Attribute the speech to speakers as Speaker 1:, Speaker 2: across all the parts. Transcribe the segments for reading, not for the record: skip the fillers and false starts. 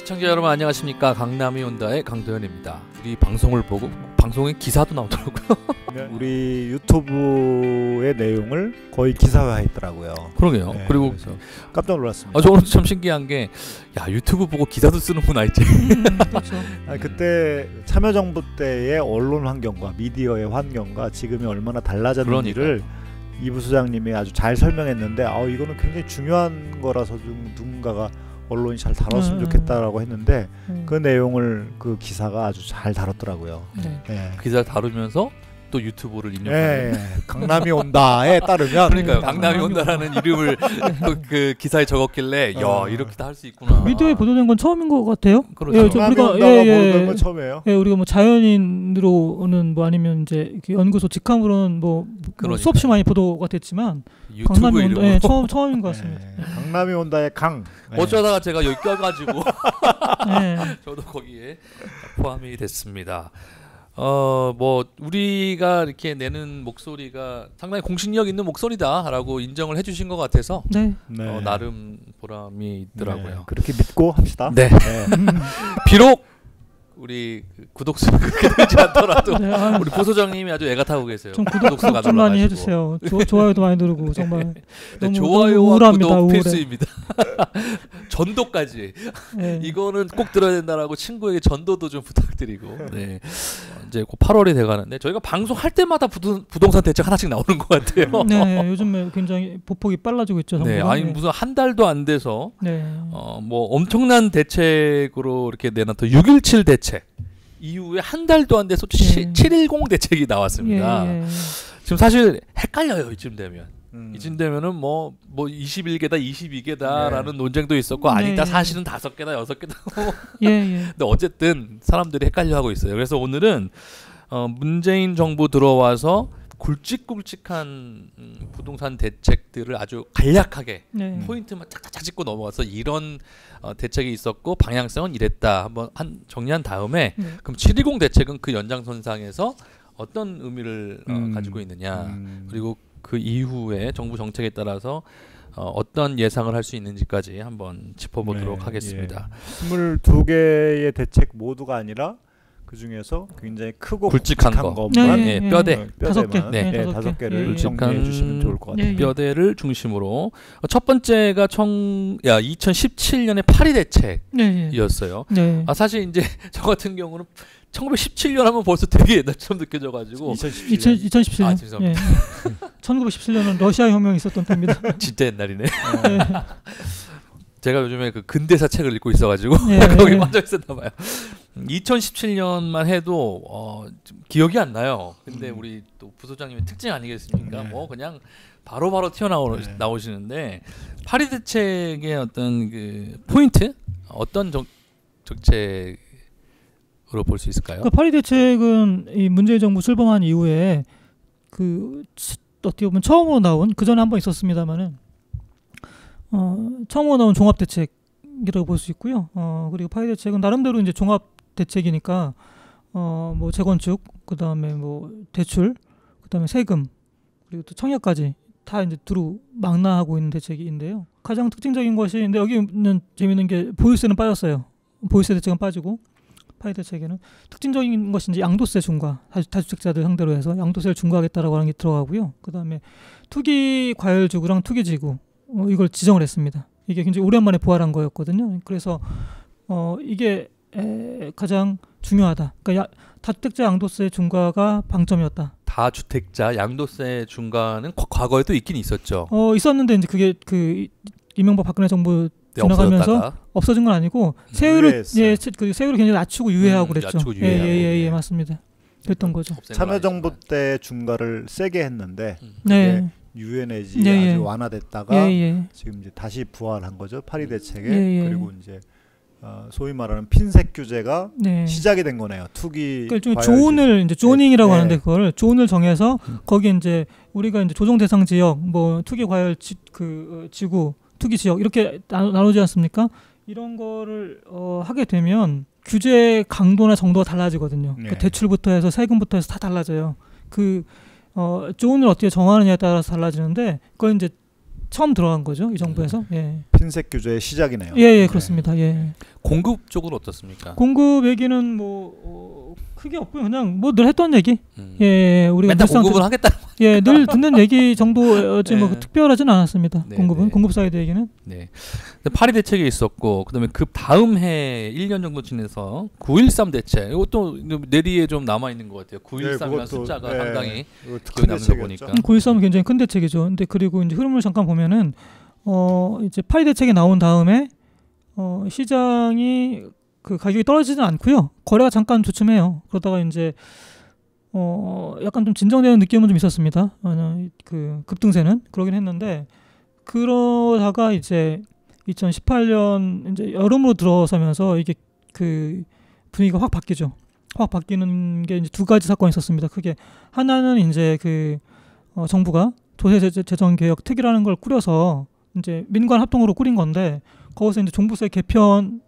Speaker 1: 시청자 여러분 안녕하십니까. 강남이 온다의 강도현입니다. 우리 방송을 보고 방송에 기사도 나오더라고요.
Speaker 2: 네, 우리 유튜브의 내용을 거의 기사화했더라고요.
Speaker 1: 그러게요.
Speaker 2: 네,
Speaker 1: 그리고
Speaker 2: 깜짝 놀랐습니다.
Speaker 1: 저는 참 신기한 게 야 유튜브 보고 기사도 쓰는구나 이제.
Speaker 2: 그렇죠. 그때 참여정부 때의 언론 환경과 미디어의 환경과 지금이 얼마나 달라졌는지를 이 부소장님이 아주 잘 설명했는데 이거는 굉장히 중요한 거라서 좀 누군가가 언론이 잘 다뤘으면 좋겠다라고 했는데 그 내용을 그 기사가 아주 잘 다뤘더라고요.
Speaker 1: 네. 기사를 다루면서 또 유튜브를 입력하는
Speaker 2: 강남이 온다에 따르면
Speaker 1: 그러니까요. 강남이 온다라는 이름을 그 기사에 적었길래 야 이렇게 다 할 수 있구나.
Speaker 3: 미디어에 보도된 건 처음인 것 같아요.
Speaker 1: 그렇죠.
Speaker 2: 강남이 온다가 보도된 건 처음이에요.
Speaker 3: 우리가 뭐 자연인으로는 뭐 아니면 이제 연구소 직함으로는 뭐 수없이 많이 보도가 됐지만 강남이 온다 처음인 것 같습니다.
Speaker 2: 강남이 온다의 강.
Speaker 1: 어쩌다가 제가 여기 껴가지고 저도 거기에 포함이 됐습니다. 뭐 우리가 이렇게 내는 목소리가 상당히 공신력 있는 목소리다라고 인정을 해주신 것 같아서 나름 보람이 있더라고요.
Speaker 2: 그렇게 믿고 합시다.
Speaker 1: 비록 우리 구독수가 그렇게 되지 않더라도 우리 보소장님이 아주 애가 타고 계세요.
Speaker 3: 좀 구독 좀 많이 해주세요. 좋아요도 많이 누르고 정말 너무 좋아요와 우울합니다.
Speaker 1: 구독 필수입니다. 전도까지 이거는 꼭 들어야 된다라고 친구에게 전도도 좀 부탁드리고 이제 곧 8월이 돼가는데 저희가 방송할 때마다 부동산 대책 하나씩 나오는 것 같아요.
Speaker 3: 요즘에 굉장히 보폭이 빨라지고 있죠.
Speaker 1: 아니 무슨 한 달도 안 돼서 뭐 엄청난 대책으로 이렇게 내놨던 6.17 대책 이후에 한 달도 안 돼서 7.10 대책이 나왔습니다. 지금 사실 헷갈려요. 이쯤 되면은 뭐 21개다 22개다라는 논쟁도 있었고 아니다 사실은 5개다 6개다 근데 어쨌든 사람들이 헷갈려하고 있어요. 그래서 오늘은 문재인 정부 들어와서 굵직굵직한 부동산 대책들을 아주 간략하게 포인트만 짝짝짝 짚고 넘어가서 이런 대책이 있었고 방향성은 이랬다 한번 정리한 다음에 그럼 7.10 대책은 그 연장선상에서 어떤 의미를 가지고 있느냐 그리고 그 이후에 정부 정책에 따라서 어떤 예상을 할 수 있는지까지 한번 짚어보도록 하겠습니다.
Speaker 2: 22개의 대책 모두가 아니라 그 중에서 굉장히 크고 굵직한 것만
Speaker 1: 뼈대
Speaker 3: 5개,
Speaker 2: 5개를 정리해 주시면 좋을 것 같아요.
Speaker 1: 뼈대를 중심으로 첫 번째가 2017년의 파리 대책이었어요. 사실 이제 저 같은 경우는 1917년 하면 벌써 되게 옛날처럼 느껴져가지고
Speaker 3: 2017년 1917년은 러시아 혁명이 있었던 때입니다.
Speaker 1: 진짜 옛날이네. 제가 요즘에 그 근대사 책을 읽고 있어가지고 거기 빠져 있었나 봐요. 2017년만 해도 기억이 안 나요. 근데 우리 또 부소장님의 특징 아니겠습니까? 뭐 그냥 바로바로 튀어나오시는데 파리 대책의 어떤 그 포인트 어떤 정책으로 볼 수 있을까요?
Speaker 3: 그러니까 파리 대책은 이 문재인 정부 출범한 이후에 그 어떻게 보면 처음으로 나온 그 전에 한번 있었습니다만은 처음으로 나온 종합 대책이라고 볼 수 있고요. 그리고 파리 대책은 나름대로 이제 종합 대책이니까 뭐 재건축, 그다음에 뭐 대출, 그다음에 세금, 그리고 또 청약까지 다 이제 두루 망라하고 있는 대책인데요. 가장 특징적인 것이 근데 여기는 재미있는 게 보유세는 빠졌어요. 보유세 대책은 빠지고 파리 대책에는 특징적인 것이 이제 양도세 중과 다주택자들 상대로 해서 양도세를 중과하겠다라고 하는 게 들어가고요. 그다음에 투기 과열지구랑 투기 지구 이걸 지정을 했습니다. 이게 굉장히 오랜만에 부활한 거였거든요. 그래서 이게 가장 중요하다. 그러니까 다주택자 양도세 중과가 방점이었다.
Speaker 1: 다주택자 양도세 중과는 과거에도 있긴 있었죠.
Speaker 3: 있었는데 이제 그게 그 이명박 박근혜 정부 지나가면서 없어진 건 아니고 세율을 세율을 굉장히 낮추고 유예하고 그랬죠. 예, 맞습니다. 그랬던 거죠.
Speaker 2: 참여정부 때 중과를 세게 했는데 유예내지 아주 완화됐다가 지금 이제 다시 부활한 거죠. 파리 대책에 그리고 이제 소위 말하는 핀셋 규제가 시작이 된 거네요. 투기
Speaker 3: 그러니까 존을 이제 조닝이라고 하는데 그걸 존을 정해서 거기 이제 우리가 이제 조정 대상 지역, 뭐 투기 과열 지구, 투기 지역 이렇게 나누지 않습니까? 이런 거를 하게 되면 규제 강도나 정도가 달라지거든요. 그 대출부터 해서 세금부터 해서 다 달라져요. 그 존을 어떻게 정하느냐에 따라서 달라지는데 그걸 이제 처음 들어간 거죠, 이 정부에서. 예.
Speaker 2: 핀셋 규제의 시작이네요.
Speaker 3: 예, 그렇습니다. 예.
Speaker 1: 공급 쪽은 어떻습니까?
Speaker 3: 공급 얘기는 뭐 크게 없고요. 그냥 뭐 늘 했던 얘기. 예, 우리가
Speaker 1: 맨날 공급을 하겠다.
Speaker 3: 예, 늘 듣는 얘기 정도지 뭐 특별하진 않았습니다. 공급은 공급 사이드 얘기는.
Speaker 1: 네. 파리 대책이 있었고 그다음에 그 다음 해 1년 정도 지내서 9.13 대책. 이것도 내리에 좀 남아 있는 것 같아요. 9.13이라는 숫자가 상당히 기억에 남다 보니까.
Speaker 3: 9.13은 굉장히 큰 대책이죠. 근데 그리고 이제 흐름을 잠깐 보면은 이제 파리 대책이 나온 다음에 시장이 그 가격이 떨어지진 않고요. 거래가 잠깐 주춤해요. 그러다가 이제 약간 좀 진정되는 느낌은 좀 있었습니다. 그 급등세는 그러긴 했는데 그러다가 이제 2018년 이제 여름으로 들어서면서 이게 그 분위기가 확 바뀌죠. 확 바뀌는 게 이제 두 가지 사건이 있었습니다. 크게 하나는 이제 그 정부가 조세재정개혁 특위라는 걸 꾸려서 이제 민관 합동으로 꾸린 건데 거기서 이제 종부세 개편을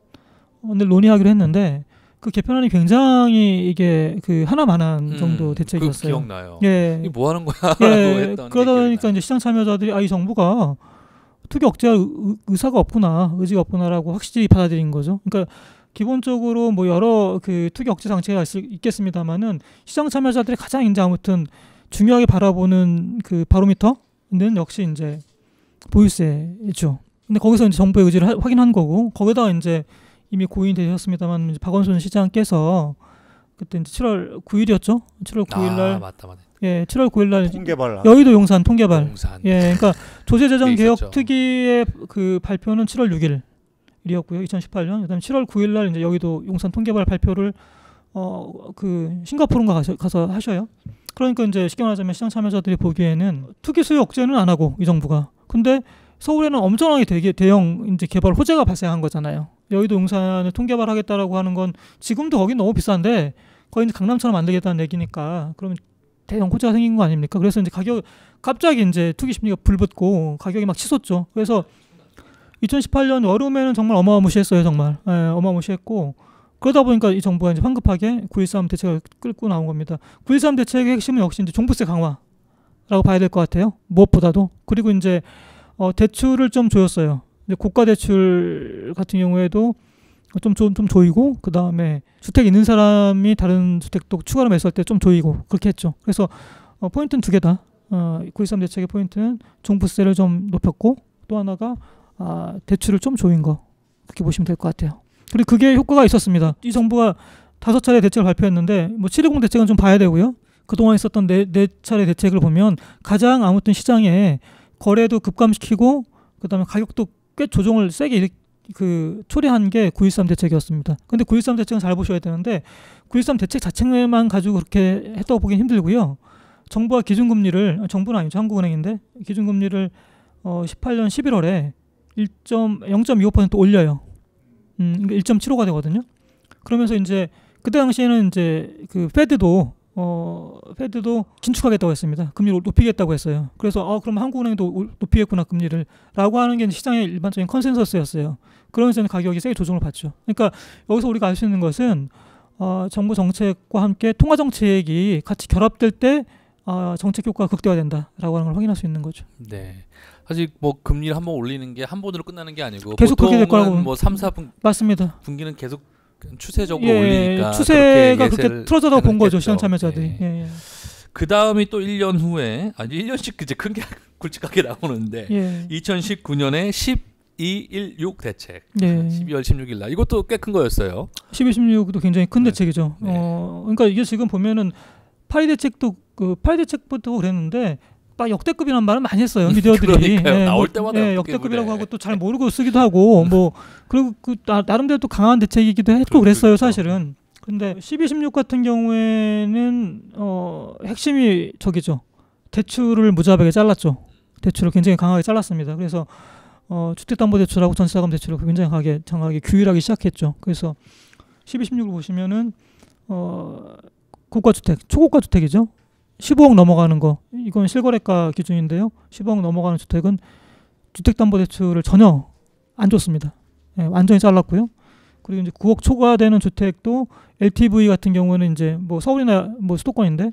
Speaker 3: 논의하기로 했는데 그 개편안이 굉장히 이게 그 하나만한 정도 대책이었어요.
Speaker 1: 기억나요.
Speaker 3: 예.
Speaker 1: 이게 뭐 하는 거야?
Speaker 3: 예. 그러다 보니까 이제 시장 참여자들이 이 정부가 투기 억제할 의사가 없구나, 의지가 없구나라고 확실히 받아들인 거죠. 그러니까 기본적으로 뭐 여러 그 투기 억제 장치가 있겠습니다만은 시장 참여자들이 가장 이제 아무튼 중요하게 바라보는 그 바로미터는 역시 이제 보유세죠. 근데 거기서 이제 정부의 의지를 확인한 거고 거기다가 이제 이미 고인이 되셨습니다만 박원순 시장께서 그때 이제 7월 9일이었죠. 7월 9일날
Speaker 1: 맞다.
Speaker 3: 예, 7월 9일날
Speaker 2: 통개발
Speaker 3: 여의도 용산 통개발. 예, 그러니까 조세재정개혁 특위의 그 발표는 7월 6일이었고요. 2018년. 그다음 7월 9일날 이제 여의도 용산 통개발 발표를 그 싱가포르인가 가서 하셔요. 그러니까 이제 쉽게 말하자면 시장 참여자들이 보기에는 투기 수요 억제는 안 하고 이 정부가. 근데 서울에는 엄청나게 되게 대형 이제 개발 호재가 발생한 거잖아요. 여의도 용산을 통개발하겠다라고 하는 건 지금도 거긴 너무 비싼데 거의 이제 강남처럼 만들겠다는 얘기니까 그러면 대형 호재가 생긴 거 아닙니까? 그래서 이제 갑자기 이제 투기 심리가 불붙고 가격이 막 치솟죠. 그래서 2018년 여름에는 정말 어마무시했어요, 정말. 예, 어마무시했고 그러다 보니까 이 정부가 이제 황급하게 9.13 대책을 끌고 나온 겁니다. 9.13 대책의 핵심은 역시 이제 종부세 강화라고 봐야 될 것 같아요. 무엇보다도. 그리고 이제 대출을 좀 조였어요. 이제 고가 대출 같은 경우에도 좀 조이고 그 다음에 주택 있는 사람이 다른 주택도 추가로 매수할 때 좀 조이고 그렇게 했죠. 그래서 포인트는 두 개다. 9.13 대책의 포인트는 종부세를 좀 높였고 또 하나가 대출을 좀 조인 거 그렇게 보시면 될 것 같아요. 그리고 그게 효과가 있었습니다. 이 정부가 5차례 대책을 발표했는데 뭐 7.10 대책은 좀 봐야 되고요. 그동안 있었던 네 차례 대책을 보면 가장 아무튼 시장에 거래도 급감시키고 그다음에 가격도 꽤 조정을 세게 초래한 게 9.13 대책이었습니다. 근데 9.13 대책은 잘 보셔야 되는데 9.13 대책 자체만 가지고 그렇게 했다고 보기는 힘들고요. 정부가 기준금리를 정부는 아니죠. 한국은행인데 기준금리를 18년 11월에 0.25% 올려요. 1.75가 되거든요. 그러면서 이제 그때 당시에는 이제 그 페드도 긴축하겠다고 했습니다. 금리를 높이겠다고 했어요. 그래서 그럼 한국은행도 높이겠구나 금리를 라고 하는 게 시장의 일반적인 컨센서스였어요. 그러면서 가격이 세게 조정을 받죠. 그러니까 여기서 우리가 알 수 있는 것은 정부 정책과 함께 통화 정책이 같이 결합될 때 정책 효과가 극대화된다라고 하는 걸 확인할 수 있는 거죠.
Speaker 1: 네. 사실 뭐 금리를 한번 올리는 게 한 번으로 끝나는 게 아니고
Speaker 3: 계속 그렇게 될 거라고
Speaker 1: 뭐 3, 4분
Speaker 3: 맞습니다.
Speaker 1: 분기는 계속 추세적으로 올리니까
Speaker 3: 추세가 그렇게 틀어져다 본 거죠. 시장 참여자들이.
Speaker 1: 예. 그 다음이 또 1년 후에 1년씩 이제 큰 게 굵직하게 나오는데 2019년에 12.16 대책 12월 16일 날 이것도 꽤 큰 거였어요.
Speaker 3: 12.16도 굉장히 큰 대책이죠. 그러니까 이게 지금 보면은 파리 대책도 파리 대책부터 그랬는데 막 역대급이라는 말은 많이 했어요. 미디어들이.
Speaker 1: 나올 때마다
Speaker 3: 역대급이라고 하고 또 잘 모르고 쓰기도 하고 뭐 그리고 나름대로 또 강한 대책이기도 했고 그랬어요. 사실은. 근데 12.16 같은 경우에는 핵심이 저기죠. 대출을 무자백에 잘랐죠. 대출을 굉장히 강하게 잘랐습니다. 그래서 주택담보대출하고 전세자금 대출을 굉장히 강하게 규율하기 시작했죠. 그래서 12.16을 보시면은 고가주택, 초고가주택이죠. 15억 넘어가는 거 이건 실거래가 기준인데요. 15억 넘어가는 주택은 주택담보대출을 전혀 안 줬습니다. 완전히 잘랐고요. 그리고 이제 9억 초과되는 주택도 LTV 같은 경우는 이제 뭐 서울이나 뭐 수도권인데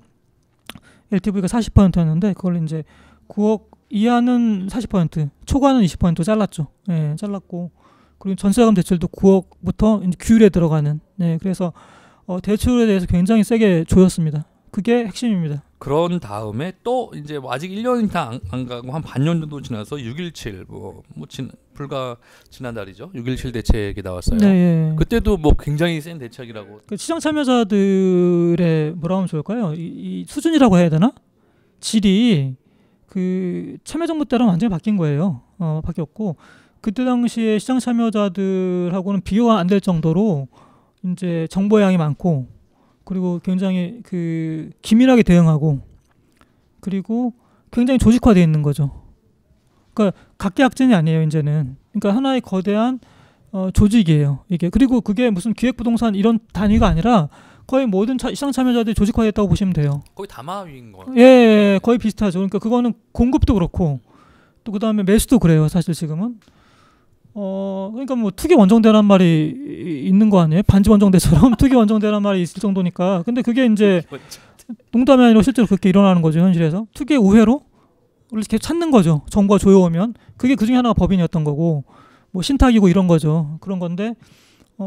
Speaker 3: LTV가 40%였는데 그걸 이제 9억 이하는 40%, 초과는 20% 잘랐죠. 예, 잘랐고 그리고 전세자금 대출도 9억부터 이제 규율에 들어가는. 네, 그래서 대출에 대해서 굉장히 세게 조였습니다. 그게 핵심입니다.
Speaker 1: 그런 다음에 또 이제 뭐 아직 1년이 다 안 가고 한 반년 정도 지나서 6.17 불과 지난달이죠. 6.17 대책이 나왔어요.
Speaker 3: 네, 예.
Speaker 1: 그때도 뭐 굉장히 센 대책이라고.
Speaker 3: 그 시장 참여자들의 뭐라고 하면 좋을까요? 이 수준이라고 해야 되나? 질이 그 참여정부 때랑 완전히 바뀐 거예요. 바뀌었고 그때 당시에 시장 참여자들하고는 비교가 안 될 정도로 이제 정보의 양이 많고 그리고 굉장히 그 기민하게 대응하고 그리고 굉장히 조직화되어 있는 거죠. 그러니까 각계약전이 아니에요, 이제는. 그러니까 하나의 거대한 조직이에요, 이게. 그리고 그게 무슨 기획부동산 이런 단위가 아니라 거의 모든 시장 참여자들이 조직화됐다고 보시면 돼요.
Speaker 1: 거의 다마위인 거.
Speaker 3: 예, 거의 비슷하죠. 그러니까 그거는 공급도 그렇고 또 그다음에 매수도 그래요, 사실 지금은. 그러니까 뭐 투기 원정대란 말이 있는 거 아니에요? 반지 원정대처럼 투기 원정대란 말이 있을 정도니까. 근데 그게 이제 농담이 아니라 실제로 그렇게 일어나는 거죠, 현실에서. 투기의 우회로 이렇게 찾는 거죠. 정부가 조여오면. 그게 그중에 하나가 법인이었던 거고 뭐 신탁이고 이런 거죠. 그런 건데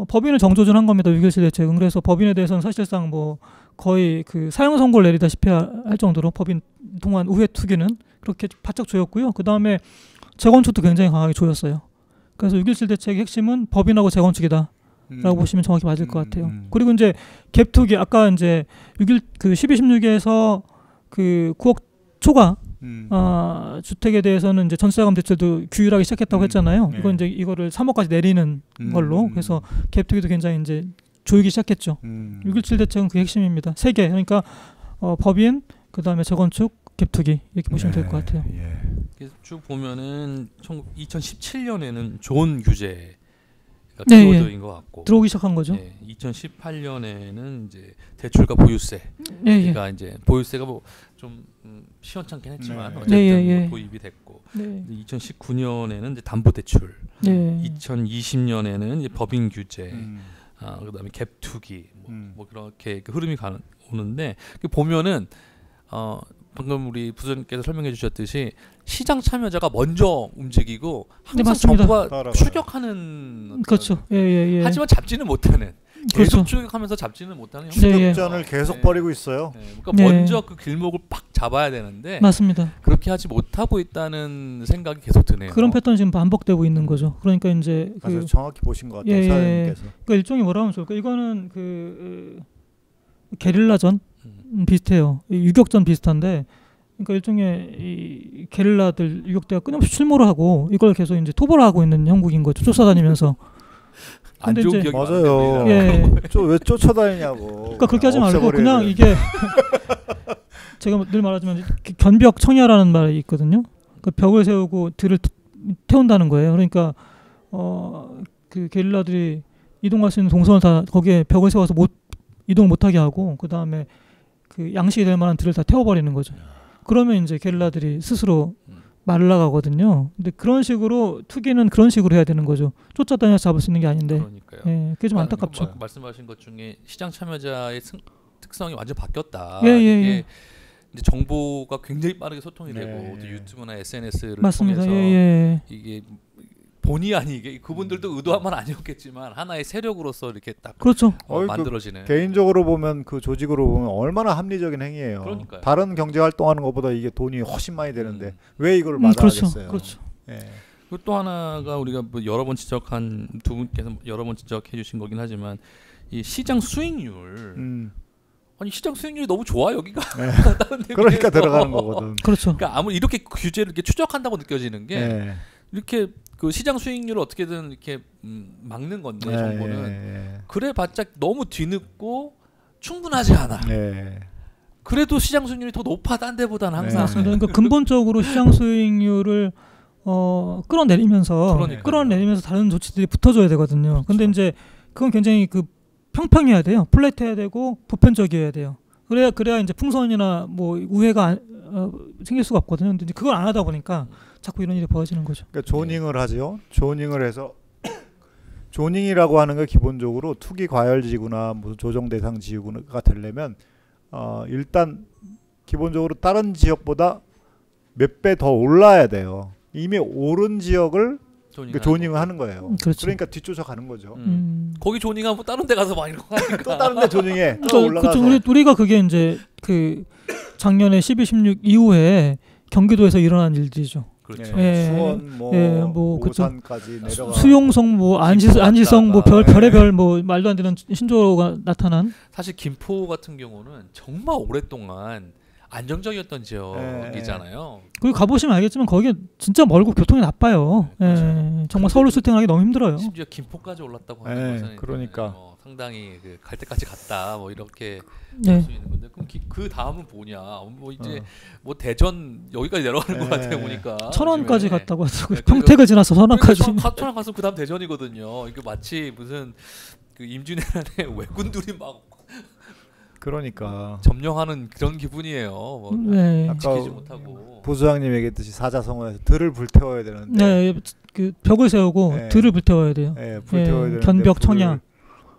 Speaker 3: 법인을 정조준한 겁니다, 6.17 대책은. 그래서 법인에 대해서는 사실상 뭐 거의 그 사형 선고를 내리다시피 할 정도로 법인 동안 우회 투기는 그렇게 바짝 조였고요. 그 다음에 재건축도 굉장히 강하게 조였어요. 그래서 6.17 대책의 핵심은 법인하고 재건축이다 라고 보시면 정확히 맞을 것 같아요. 그리고 이제 갭 투기, 아까 이제 12, 16에서 그 9억 초과 주택에 대해서는 이제 전세자금 대출도 규율하기 시작했다고 했잖아요. 이건 이제 이거를 3억까지 내리는 걸로. 그래서 갭 투기도 굉장히 이제 조이기 시작했죠. 6.17 대책은 그 핵심입니다. 세 개. 그러니까 법인, 그 다음에 재건축, 갭 투기 이렇게 보시면 될 것 같아요.
Speaker 1: 쭉 보면은 2017년에는 좋은 규제가 키워드인 것 같고
Speaker 3: 들어오기 시작한 거죠.
Speaker 1: 2018년에는 이제 대출과 보유세가 이제 보유세가 뭐 좀 시원찮긴 했지만 어쨌든 도입이 됐고 2019년에는 이제 담보대출, 2020년에는 이제 법인 규제, 그다음에 갭 투기 뭐 그렇게 그 흐름이 오는데 보면은 방금 우리 부장님께서 설명해 주셨듯이 시장 참여자가 먼저 움직이고 항상 정부가 추격하는
Speaker 3: 그렇죠.
Speaker 1: 하지만 잡지는 못하는 계속 추격하면서 잡지는 못하는
Speaker 2: 추격전을 계속 벌이고 있어요.
Speaker 1: 그러니까 먼저 그 길목을 팍 잡아야 되는데
Speaker 3: 맞습니다.
Speaker 1: 그렇게 하지 못하고 있다는 생각이 계속 드네요.
Speaker 3: 그런 패턴이 지금 반복되고 있는 거죠. 그러니까 이제
Speaker 2: 정확히 보신 것 같아요, 사장님께서.
Speaker 3: 그러니까 일종의 뭐라 하면 좋을까? 이거는 그 게릴라전 비슷해요. 유격전 비슷한데, 그러니까 일종의 이 게릴라들 유격대가 끊임없이 출몰을 하고 이걸 계속 이제 토벌을 하고 있는 형국인 거죠. 쫓아다니면서.
Speaker 1: 안 좋은 기억이
Speaker 2: 맞아요. 왜 쫓아다니냐고.
Speaker 3: 그러니까 그렇게 하지 말고 그냥 이게 제가 늘 말하지만 견벽 청야라는 말이 있거든요. 그 벽을 세우고 들을 태운다는 거예요. 그러니까 그 게릴라들이 이동할 수 있는 동선을 다 거기에 벽을 세워서 이동을 못하게 하고 그 다음에 그 양식이 될 만한 들을 다 태워버리는 거죠. 그러면 이제 게릴라들이 스스로 말라가거든요. 근데 그런 식으로 투기는 그런 식으로 해야 되는 거죠. 쫓아다녀서 잡을 수 있는 게 아닌데.
Speaker 1: 그러니까요.
Speaker 3: 그게 좀 안타깝죠.
Speaker 1: 말씀하신 것 중에 시장 참여자의 특성이 완전 바뀌었다.
Speaker 3: 이게
Speaker 1: 이제 정보가 굉장히 빠르게 소통이 되고 또 유튜브나 SNS를
Speaker 3: 맞습니다.
Speaker 1: 통해서 이게 본의 아니게 그분들도 의도한 건 아니었겠지만 하나의 세력으로서 이렇게 딱
Speaker 3: 그렇죠.
Speaker 1: 만들어지는.
Speaker 2: 개인적으로 보면 그 조직으로 보면 얼마나 합리적인 행위예요.
Speaker 1: 그러니까요.
Speaker 2: 다른 경제 활동하는 것보다 이게 돈이 훨씬 많이 되는데 왜 이걸 마다하겠어요.
Speaker 3: 그렇죠.
Speaker 1: 그리고 또 하나가 우리가 뭐 여러 번 지적한 두 분께서 여러 번 지적해 주신 거긴 하지만 이 시장 수익률 아니 시장 수익률이 너무 좋아 여기가.
Speaker 2: 그러니까 들어가는 거거든.
Speaker 3: 그렇죠.
Speaker 1: 그러니까 아무리 이렇게 규제를 이렇게 추적한다고 느껴지는 게 이렇게 그 시장 수익률을 어떻게든 이렇게 막는 건데 정부는 그래봤자 너무 뒤늦고 충분하지 않아. 그래도 시장 수익률이 더 높아 딴 데보다는 항상.
Speaker 3: 그러니까 근본적으로 시장 수익률을 끌어내리면서 다른 조치들이 붙어줘야 되거든요. 그렇죠. 근데 이제 그건 굉장히 그 평평해야 돼요. 플랫해야 되고 보편적이어야 돼요. 그래야 이제 풍선이나 뭐 우회가 생길 수가 없거든요. 근데 그걸 안 하다 보니까 자꾸 이런 일이 벌어지는 거죠.
Speaker 2: 그러니까 조닝을 하죠. 조닝을 해서 조닝이라고 하는 게 기본적으로 투기 과열지구나 무슨 조정 대상 지구가 되려면 일단 기본적으로 다른 지역보다 몇 배 더 올라야 돼요. 이미 오른 지역을 조닝을 하는 거예요.
Speaker 3: 그렇죠.
Speaker 2: 그러니까 뒤쫓아가는 거죠.
Speaker 1: 거기 조닝하고 다른 데 가서 막 이러고 하니까
Speaker 2: 또 다른 데 조닝해. 또
Speaker 3: 그러니까
Speaker 2: 올라가서.
Speaker 3: 우리가 그게 이제 그 작년에 12.16 이후에 경기도에서 일어난 일들이죠.
Speaker 1: 그렇죠.
Speaker 2: 수원 뭐 오산까지 내려가.
Speaker 3: 수용성 뭐 안시성 뭐 별의별 뭐 말도 안 되는 신조가 나타난.
Speaker 1: 사실 김포 같은 경우는 정말 오랫동안 안정적이었던 지역이잖아요.
Speaker 3: 거기 가보시면 알겠지만 거기 진짜 멀고 교통이 나빠요. 정말 서울로 출퇴근하기 너무 힘들어요.
Speaker 1: 심지어 김포까지 올랐다고 하는 것은
Speaker 2: 그러니까
Speaker 1: 상당히 갈 때까지 갔다 뭐 이렇게 볼 수 있는 건데 그럼 그 다음은 뭐냐? 뭐 이제 뭐 대전 여기까지 내려가는 것 같아요 보니까.
Speaker 3: 천안까지 갔다고 하더라고요. 평택을 지나서 천안까지.
Speaker 1: 천안 갔으면 그다음 대전이거든요. 이게 마치 무슨 그 임진왜란의 왜군들이 막
Speaker 2: 그러니까
Speaker 1: 점령하는 그런 기분이에요. 뭐 지키지 못하고.
Speaker 2: 부소장님 얘기했듯이 사자성어에서 들을 불태워야 되는데.
Speaker 3: 그 벽을 세우고 들을 불태워야 돼요.
Speaker 2: 불태워야 되는데
Speaker 3: 견벽 청야.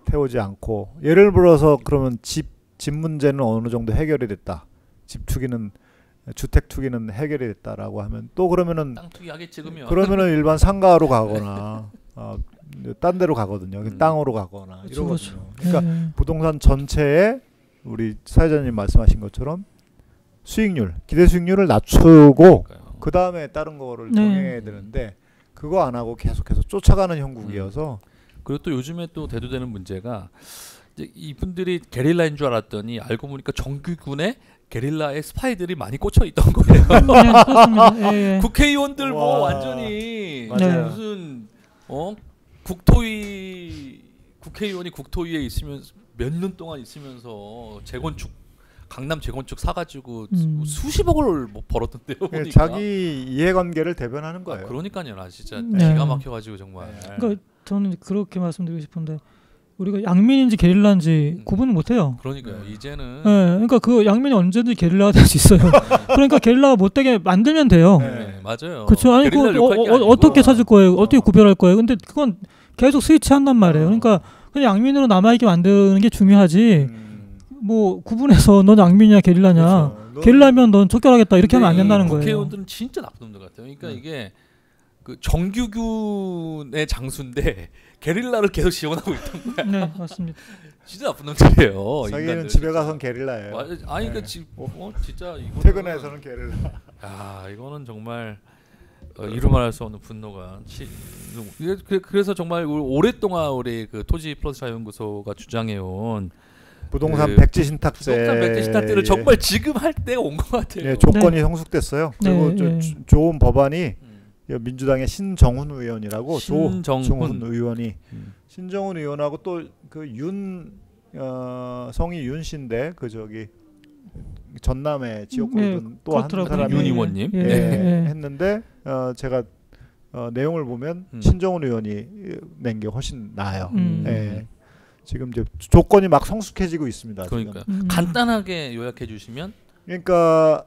Speaker 2: 태우지 않고 예를 들어서 그러면 집 문제는 어느 정도 해결이 됐다. 집 투기는 주택 투기는 해결이 됐다라고 하면 또 그러면은
Speaker 1: 땅 투기하겠지
Speaker 2: 그러면은 일반 상가로 가거나 딴 데로 가거든요. 땅으로 가거나 이러거든요. 그러니까 부동산 전체에 우리 사회자님 말씀하신 것처럼 수익률, 기대 수익률을 낮추고 그 다음에 다른 거를 정해야 되는데 그거 안 하고 계속해서 쫓아가는 형국이어서
Speaker 1: 그리고 또 요즘에 또 대두되는 문제가 이제 이분들이 게릴라인 줄 알았더니 알고 보니까 정규군에 게릴라의 스파이들이 많이 꽂혀 있던 거예요. 국회의원들 뭐 완전히 무슨 국회의원이 국토위에 있으면 몇 년 동안 있으면서 재건축 강남 재건축 사가지고 수십억을 벌었던데요. 보니까.
Speaker 2: 자기 이해관계를 대변하는 거예요.
Speaker 1: 그러니까요, 진짜 기가 막혀가지고 정말.
Speaker 3: 그러니까 저는 그렇게 말씀드리고 싶은데 우리가 양민인지 게릴라인지 구분을 못해요.
Speaker 1: 그러니까요. 이제는.
Speaker 3: 그러니까 그 양민이 언제든지 게릴라가 될 수 있어요. 그러니까 게릴라가 못되게 만들면 돼요.
Speaker 1: 맞아요.
Speaker 3: 그렇죠. 아니 어떻게 찾을 거예요? 어떻게 구별할 거예요? 근데 그건 계속 스위치한단 말이에요. 그러니까 그냥 양민으로 남아있게 만드는 게 중요하지. 뭐 구분해서 넌 양민이냐 게릴라냐. 그렇죠. 게릴라면 넌 쫓겨나겠다 이렇게 하면 안 된다는 거예요.
Speaker 1: 국회의원들은 진짜 나쁜 놈들 같아요. 그러니까 이게 그 정규군의 장수인데 게릴라를 계속 지원하고 있던 거야.
Speaker 3: 네, 맞습니다.
Speaker 1: 진짜 나쁜 놈들이에요.
Speaker 2: 자기는 집에 가선 게릴라예요.
Speaker 1: 아니 그러니까 진짜 이거
Speaker 2: 퇴근해서는 게릴라.
Speaker 1: 이거는 정말 이루말할 수 없는 분노가. 그래서 정말 오랫동안 우리 그 토지 플러스 자연구소가 주장해온
Speaker 2: 부동산 백지 신탁제.
Speaker 1: 부동산 백지 신탁제를 정말 지금 할 때가 온 것 같아요.
Speaker 2: 조건이 성숙됐어요. 그리고 좋은 법안이 민주당의 신정훈 의원이라고 조정훈 의원이 신정훈 의원하고 또 그 성이 윤 씨인데 그 저기 전남의 지역구든 또 한 사람이
Speaker 1: 윤 의원님
Speaker 2: 했는데 제가 내용을 보면 신정훈 의원이 낸 게 훨씬 나아요. 지금 이제 조건이 막 성숙해지고 있습니다.
Speaker 1: 그러니까 간단하게 요약해 주시면
Speaker 2: 그러니까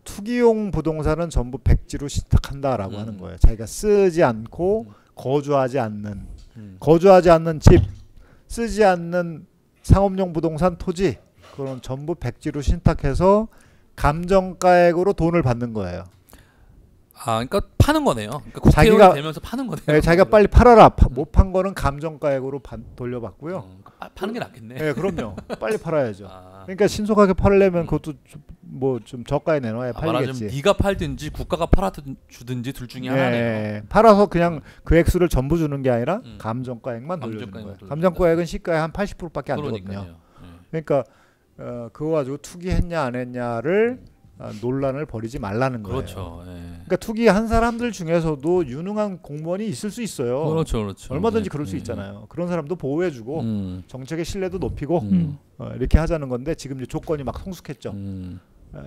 Speaker 2: 투기용 부동산은 전부 백지로 신탁한다라고 하는 거예요. 자기가 쓰지 않고 거주하지 않는 집, 쓰지 않는 상업용 부동산 토지 그런 전부 백지로 신탁해서 감정가액으로 돈을 받는 거예요.
Speaker 1: 그러니까 파는 거네요. 그러니까 국회의원이 되면서 파는 거네요.
Speaker 2: 네, 자기가 빨리 팔아라. 못 판 거는 감정가액으로 돌려받고요.
Speaker 1: 파는 게 낫겠네.
Speaker 2: 네, 그럼요. 빨리 팔아야죠. 그러니까 신속하게 팔려면 그것도 뭐 좀 저가에 내놔야 팔리겠지.
Speaker 1: 네가 팔든지 국가가 팔아주든지 둘 중에 하나네요.
Speaker 2: 팔아서 그냥 그 액수를 전부 주는 게 아니라 감정가액만 돌려주는 거예요. 감정가액은 시가의 한 80%밖에 안 되거든요. 그러니까 그거 가지고 투기했냐 안 했냐를 논란을 벌이지 말라는 거예요.
Speaker 1: 그렇죠.
Speaker 2: 그러니까 투기한 사람들 중에서도 유능한 공무원이 있을 수 있어요.
Speaker 1: 그렇죠.
Speaker 2: 얼마든지 그럴 수 있잖아요. 그런 사람도 보호해주고 정책의 신뢰도 높이고 이렇게 하자는 건데 지금 이제 조건이 막 성숙했죠.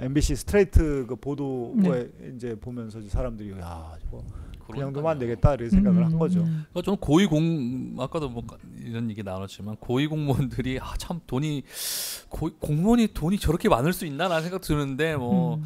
Speaker 2: MBC 스트레이트 그 보도에 이제 보면서 사람들이 저거 그냥 두면 안 되겠다 이렇게 생각을 한 거죠.
Speaker 1: 그러니까 저는 아까도 뭐 이런 얘기 나눴지만 고위 공무원들이 참 공무원이 돈이 저렇게 많을 수 있나라는 생각 드는데 뭐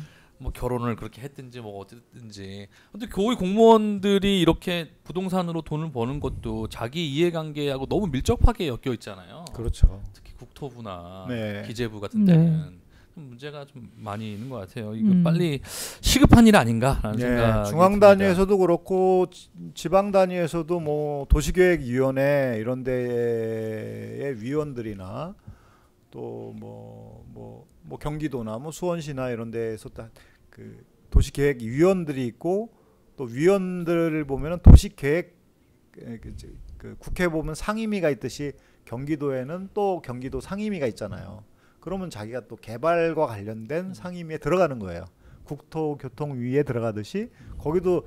Speaker 1: 결혼을 그렇게 했든지 뭐 어쨌든지 근데 고위 공무원들이 이렇게 부동산으로 돈을 버는 것도 자기 이해관계하고 너무 밀접하게 엮여 있잖아요.
Speaker 2: 그렇죠.
Speaker 1: 특히 국토부나
Speaker 2: 네.
Speaker 1: 기재부 같은 데는 문제가 좀 많이 있는 것 같아요. 이거 빨리 시급한 일 아닌가라는 생각이
Speaker 2: 중앙
Speaker 1: 듭니다.
Speaker 2: 단위에서도 그렇고 지방 단위에서도 뭐 도시계획위원회 이런 데의 위원들이나 또 뭐 경기도나 뭐 수원시나 이런 데에서 그 도시계획위원들이 있고 또 위원들을 보면은 도시계획 그 국회 보면 상임위가 있듯이 경기도에는 또 경기도 상임위가 있잖아요. 그러면 자기가 또 개발과 관련된 상임위에 들어가는 거예요. 국토교통위에 들어가듯이 거기도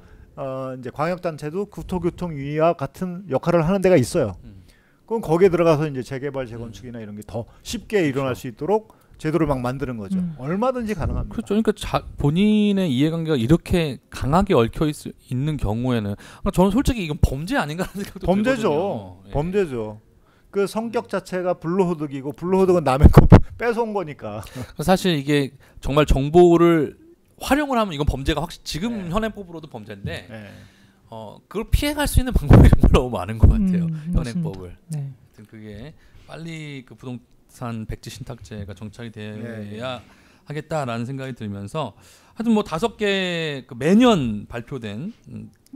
Speaker 2: 이제 광역단체도 국토교통위와 같은 역할을 하는 데가 있어요. 그럼 거기에 들어가서 이제 재개발, 재건축이나 이런 게 더 쉽게 일어날 수 있도록 제도를 막 만드는 거죠. 얼마든지 가능합니다.
Speaker 1: 그렇죠. 그러니까 본인의 이해관계가 이렇게 강하게 얽혀 있는 경우에는 저는 솔직히 이건 범죄 아닌가라는 생각도
Speaker 2: 범죄죠.
Speaker 1: 들거든요.
Speaker 2: 범죄죠. 그 성격 자체가 불로소득이고 불로소득은 남의 거 뺏어온 거니까.
Speaker 1: 사실 이게 정말 정보를 활용을 하면 이건 범죄가 확실히 지금 현행법으로도 범죄인데 그걸 피해갈 수 있는 방법이 정말 너무 많은 것 같아요. 현행법을. 그게 빨리 그 부동산 백지 신탁제가 정착이 돼야 하겠다라는 생각이 들면서 하여튼 뭐 5개 그 매년 발표된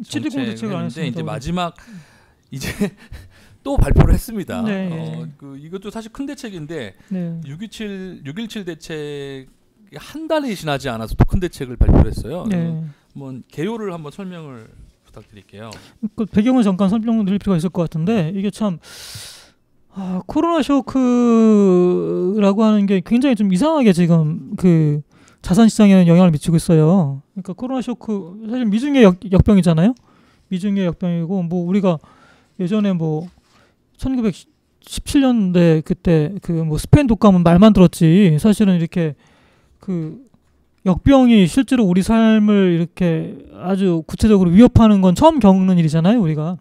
Speaker 1: 정책인데 이제 마지막 이제 또 발표를 했습니다. 그 이것도 사실 큰 대책인데 6.17 대책이 한 달이 지나지 않아서 또 큰 대책을 발표를 했어요. 한번 개요를 한번 설명을 부탁드릴게요.
Speaker 3: 그 배경을 잠깐 설명드릴 필요가 있을 것 같은데 이게 참 코로나 쇼크라고 하는 게 굉장히 좀 이상하게 지금 그 자산 시장에는 영향을 미치고 있어요. 그러니까 코로나 쇼크 사실 미중의 역병이잖아요. 미중의 역병이고 뭐 우리가 예전에 뭐 1917년대 그때 그 뭐 스페인 독감은 말만 들었지 사실은 이렇게 그 역병이 실제로 우리 삶을 이렇게 아주 구체적으로 위협하는 건 처음 겪는 일이잖아요. 우리가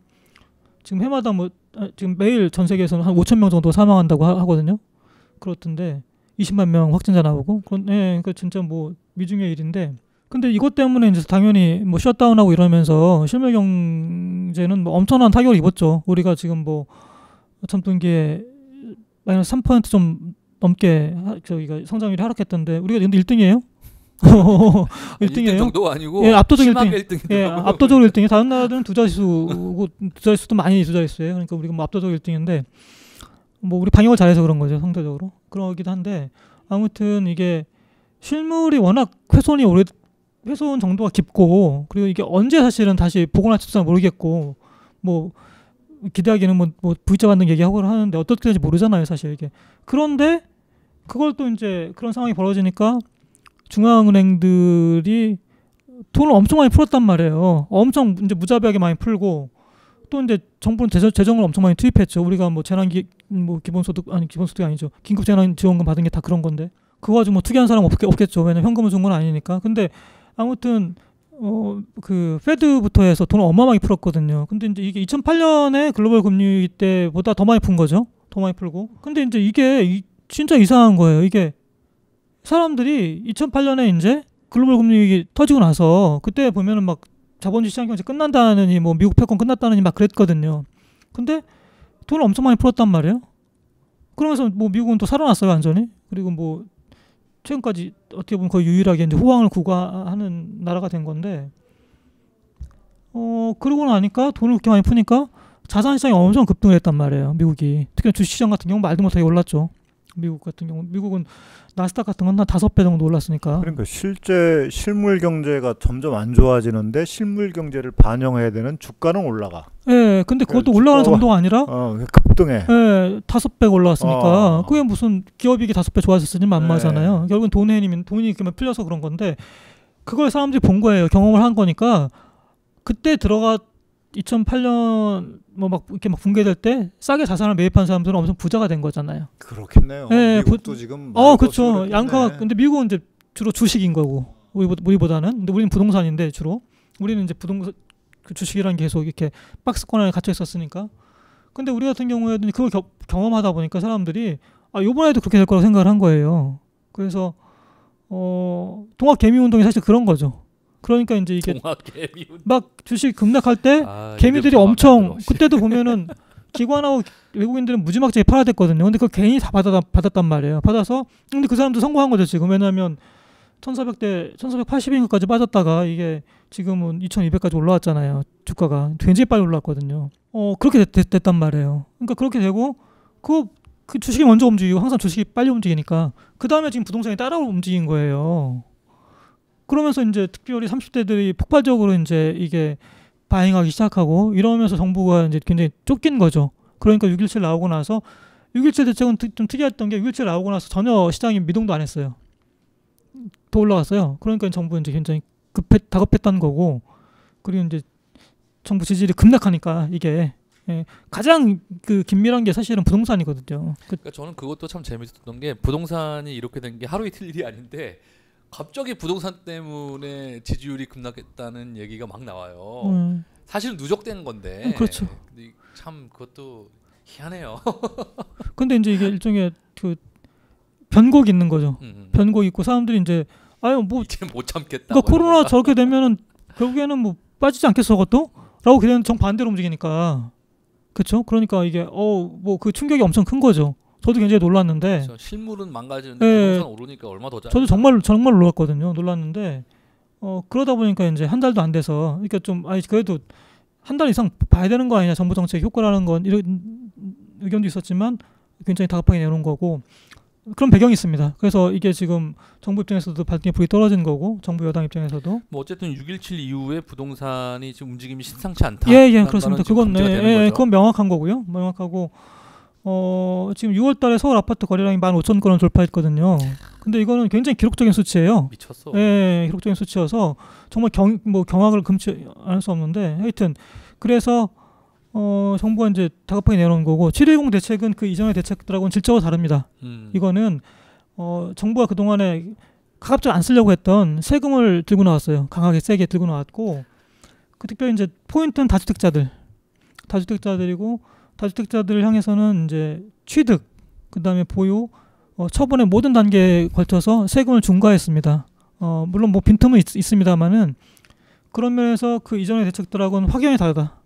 Speaker 3: 지금 해마다 뭐 지금 매일 전 세계에서는 한 5,000명 정도 사망한다고 하거든요. 그렇던데 20만 명 확진자 나오고 그러니까 진짜 뭐 미중의 일인데 근데 이것 때문에 이제 당연히 뭐 셧다운하고 이러면서 실물 경제는 뭐 엄청난 타격을 입었죠. 우리가 지금 뭐 전분기에 마이너스 3% 좀 넘게 저기가 성장률이 하락했던데 우리가 근데 1등이에요.
Speaker 1: 1등 정도 아니고
Speaker 3: 압도적
Speaker 1: 1등.
Speaker 3: 압도적으로 1등이 다른 나라들은 두 자릿수도 많이 두 자릿수예요. 그러니까 우리가 뭐 압도적으로 1등인데 뭐 우리 방역을 잘해서 그런 거죠. 상대적으로 그러기도 한데 아무튼 이게 실물이 워낙 훼손 정도가 깊고 그리고 이게 언제 사실은 다시 복원할지도 잘 모르겠고 뭐 기대하기는 뭐 V자 받는 얘기하고 하는데 어떻게 될지 모르잖아요. 사실 이게 그런데 그걸 또 이제 그런 상황이 벌어지니까 중앙은행들이 돈을 엄청 많이 풀었단 말이에요. 엄청 이제 무자비하게 많이 풀고 또 이제 정부는 재정을 엄청 많이 투입했죠. 우리가 뭐 기본소득이 아니죠. 긴급재난지원금 받은 게 다 그런 건데 그거 가지고 뭐 투기한 사람 없겠죠. 왜냐면 현금을 준 건 아니니까. 근데 아무튼 그 페드부터 해서 돈을 어마어마하게 풀었거든요. 근데 이제 이게 2008년에 글로벌 금리 때보다 더 많이 푼 거죠. 더 많이 풀고. 근데 이제 이게 진짜 이상한 거예요. 이게 사람들이 2008년에 이제 글로벌 금리 터지고 나서 그때 보면은 막 자본주의 시장 경제 끝난다느니 뭐 미국 패권 끝났다느니 막 그랬거든요. 근데 돈을 엄청 많이 풀었단 말이에요. 그러면서 뭐 미국은 또 살아났어요 완전히. 그리고 뭐 최근까지 어떻게 보면 거의 유일하게 이제 호황을 구가하는 나라가 된 건데 그러고 나니까 돈을 그렇게 많이 푸니까 자산 시장이 엄청 급등을 했단 말이에요. 미국이. 특히 주식시장 같은 경우 말도 못하게 올랐죠. 미국 같은 경우 미국은 나스닥 같은 건 한 5배 정도 올랐으니까.
Speaker 2: 그러니까 실제 실물 경제가 점점 안 좋아지는데 실물 경제를 반영해야 되는 주가는 올라가.
Speaker 3: 예, 근데 그것도 올라가는 정도가 아니라
Speaker 2: 급등해.
Speaker 3: 예, 5배가 올라왔으니까 그게 무슨 기업이익이 5배 좋아졌으니 만마잖아요. 결국은 돈이 이렇게 풀려서 그런 건데 그걸 사람들이 본 거예요. 경험을 한 거니까 그때 2008년 뭐 막 이렇게 막 붕괴될 때 싸게 자산을 매입한 사람들은 엄청 부자가 된 거잖아요.
Speaker 2: 그렇겠네요.
Speaker 3: 네,
Speaker 2: 미국도 지금
Speaker 3: 그렇죠. 양가가 근데 미국은 이제 주로 주식인 거고 우리보다는 근데 우리는 부동산인데 주로 우리는 이제 부동산 그 주식이라는 게 계속 이렇게 박스권 안에 갇혀 있었으니까. 근데 우리 같은 경우에는 그걸 경험하다 보니까 사람들이 이번에도 그렇게 될 거라고 생각을 한 거예요. 그래서 동학 개미 운동이 사실 그런 거죠. 그러니까 이제 이게 막 주식 급락할 때 개미들이 엄청 그때도 보면은 기관하고 외국인들은 무지막지하게 팔아야 됐거든요. 근데 그걸 괜히 다 받았단 말이에요. 받아서 근데 그 사람도 성공한 거죠 지금. 왜냐하면 1480인가까지 빠졌다가 이게 지금은 2200까지 올라왔잖아요. 주가가 굉장히 빨리 올라왔거든요. 그렇게 됐단 말이에요. 그러니까 그렇게 되고 그 주식이 먼저 움직이고 항상 주식이 빨리 움직이니까 그 다음에 지금 부동산이 따라 움직인 거예요. 그러면서 이제 특별히 30대들이 폭발적으로 이제 이게 바잉하기 시작하고 이러면서 정부가 이제 굉장히 쫓긴 거죠. 그러니까 6.17 나오고 나서 6.17 대책은 좀 특이했던 게 6.17 나오고 나서 전혀 시장이 미동도 안 했어요. 더 올라갔어요. 그러니까 정부 이제 굉장히 다급했던 거고, 그리고 이제 정부 지지율이 급락하니까 이게 가장 그 긴밀한 게 사실은 부동산이거든요.
Speaker 1: 그러니까 저는 그것도 참 재밌었던 게 부동산이 이렇게 된 게 하루 이틀 일이 아닌데 갑자기 부동산 때문에 지지율이 급락했다는 얘기가 막 나와요. 사실은 누적된 건데.
Speaker 3: 그렇죠.
Speaker 1: 근데 참 그것도 희한해요.
Speaker 3: 근데 이제 이게 일종의 그 변곡이 있는 거죠. 변곡이 있고 사람들이 이제 아유 뭐
Speaker 1: 이제 못 참겠다.
Speaker 3: 그러니까 코로나 저렇게 되면은 결국에는 뭐 빠지지 않겠어 그것도? 라고 그냥 정반대로 움직이니까. 그렇죠? 그러니까 이게 뭐 그 충격이 엄청 큰 거죠. 저도 굉장히 놀랐는데.
Speaker 1: 그렇죠. 실물은 망가지는데 부동산 오르니까 얼마 더 잘.
Speaker 3: 저도 정말 놀랐거든요. 놀랐는데 그러다 보니까 이제 한 달도 안 돼서 그러니까 좀 그래도 한 달 이상 봐야 되는 거 아니냐 정부 정책 효과라는 건 이런 의견도 있었지만 굉장히 다급하게 내놓은 거고 그런 배경이 있습니다. 그래서 이게 지금 정부 입장에서도 발등에 불이 떨어진 거고 정부 여당 입장에서도
Speaker 1: 뭐 어쨌든 6.17 이후에 부동산이 지금 움직임이 심상치 않다.
Speaker 3: 예, 그렇습니다. 그건 그건 명확한 거고요. 명확하고 지금 6월달에 서울 아파트 거래량이 15,000건을 돌파했거든요. 근데 이거는 굉장히 기록적인 수치예요.
Speaker 1: 미쳤어.
Speaker 3: 예, 기록적인 수치여서 정말 경악을 금치 않을 수 없는데 하여튼 그래서 정부가 이제 다급하게 내놓은 거고 7.10 대책은 그 이전의 대책들하고는 질적으로 다릅니다. 이거는 정부가 그동안에 가급적 안 쓰려고 했던 세금을 들고 나왔어요. 강하게 세게 들고 나왔고 그 특별히 이제 포인트는 다주택자들이고 다주택자들을 향해서는 이제 취득, 그다음에 보유, 처분의 모든 단계에 걸쳐서 세금을 중과했습니다. 물론 뭐 빈틈은 있습니다만은 그런 면에서 그 이전의 대책들하고는 확연히 다르다.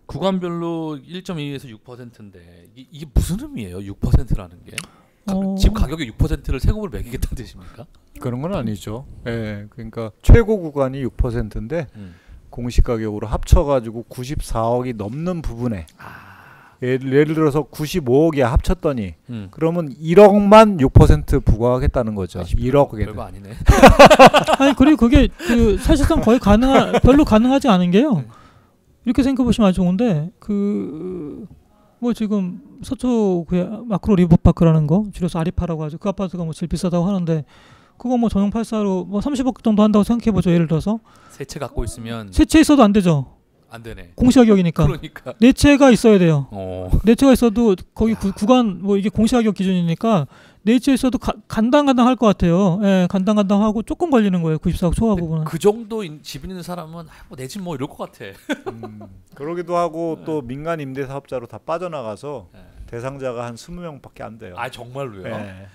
Speaker 1: 구간별로 1.2에서 6%인데 이게 무슨 의미예요? 6%라는 게? 집 가격의 6%를 세금으로 매기겠다는 뜻입니까?
Speaker 2: 그런 건 아니죠. 예, 그러니까 최고 구간이 6%인데 공시가격으로 합쳐가지고 94억이 넘는 부분에 예를 들어서 95억이 합쳤더니 그러면 1억만 6% 부과하겠다는 거죠. 1억에.
Speaker 1: 별거 아니네.
Speaker 3: 아니 그리고 그게 그 사실상 거의 별로 가능하지 않은 게요. 이렇게 생각해 보시면 아주 좋은데 뭐 지금 서초 그 마크로 리버파크라는 거 줄여서 아리파라고 하죠. 그 아파트가 뭐 제일 비싸다고 하는데 그거 뭐 전용 8사로 뭐 30억 정도 한다고 생각해 보죠. 예를 들어서
Speaker 1: 세 채 갖고 있으면
Speaker 3: 세 채 있어도 안 되죠.
Speaker 1: 안 되네.
Speaker 3: 공시가격이니까.
Speaker 1: 그러니까.
Speaker 3: 네 채가 있어야 돼요. 네 채가 있어도 거기 구간 뭐 이게 공시가격 기준이니까 네 채 있어도 간당간당할 것 같아요. 예, 간당간당하고 조금 걸리는 거예요. 94억 초과 부분은.
Speaker 1: 그 정도 집 있는 사람은 뭐 내 집 뭐 이럴 것 같아.
Speaker 2: 그러기도 하고 또 민간 임대 사업자로 다 빠져나가서 대상자가 한 20명밖에 안 돼요.
Speaker 1: 아 정말로요?
Speaker 2: 네.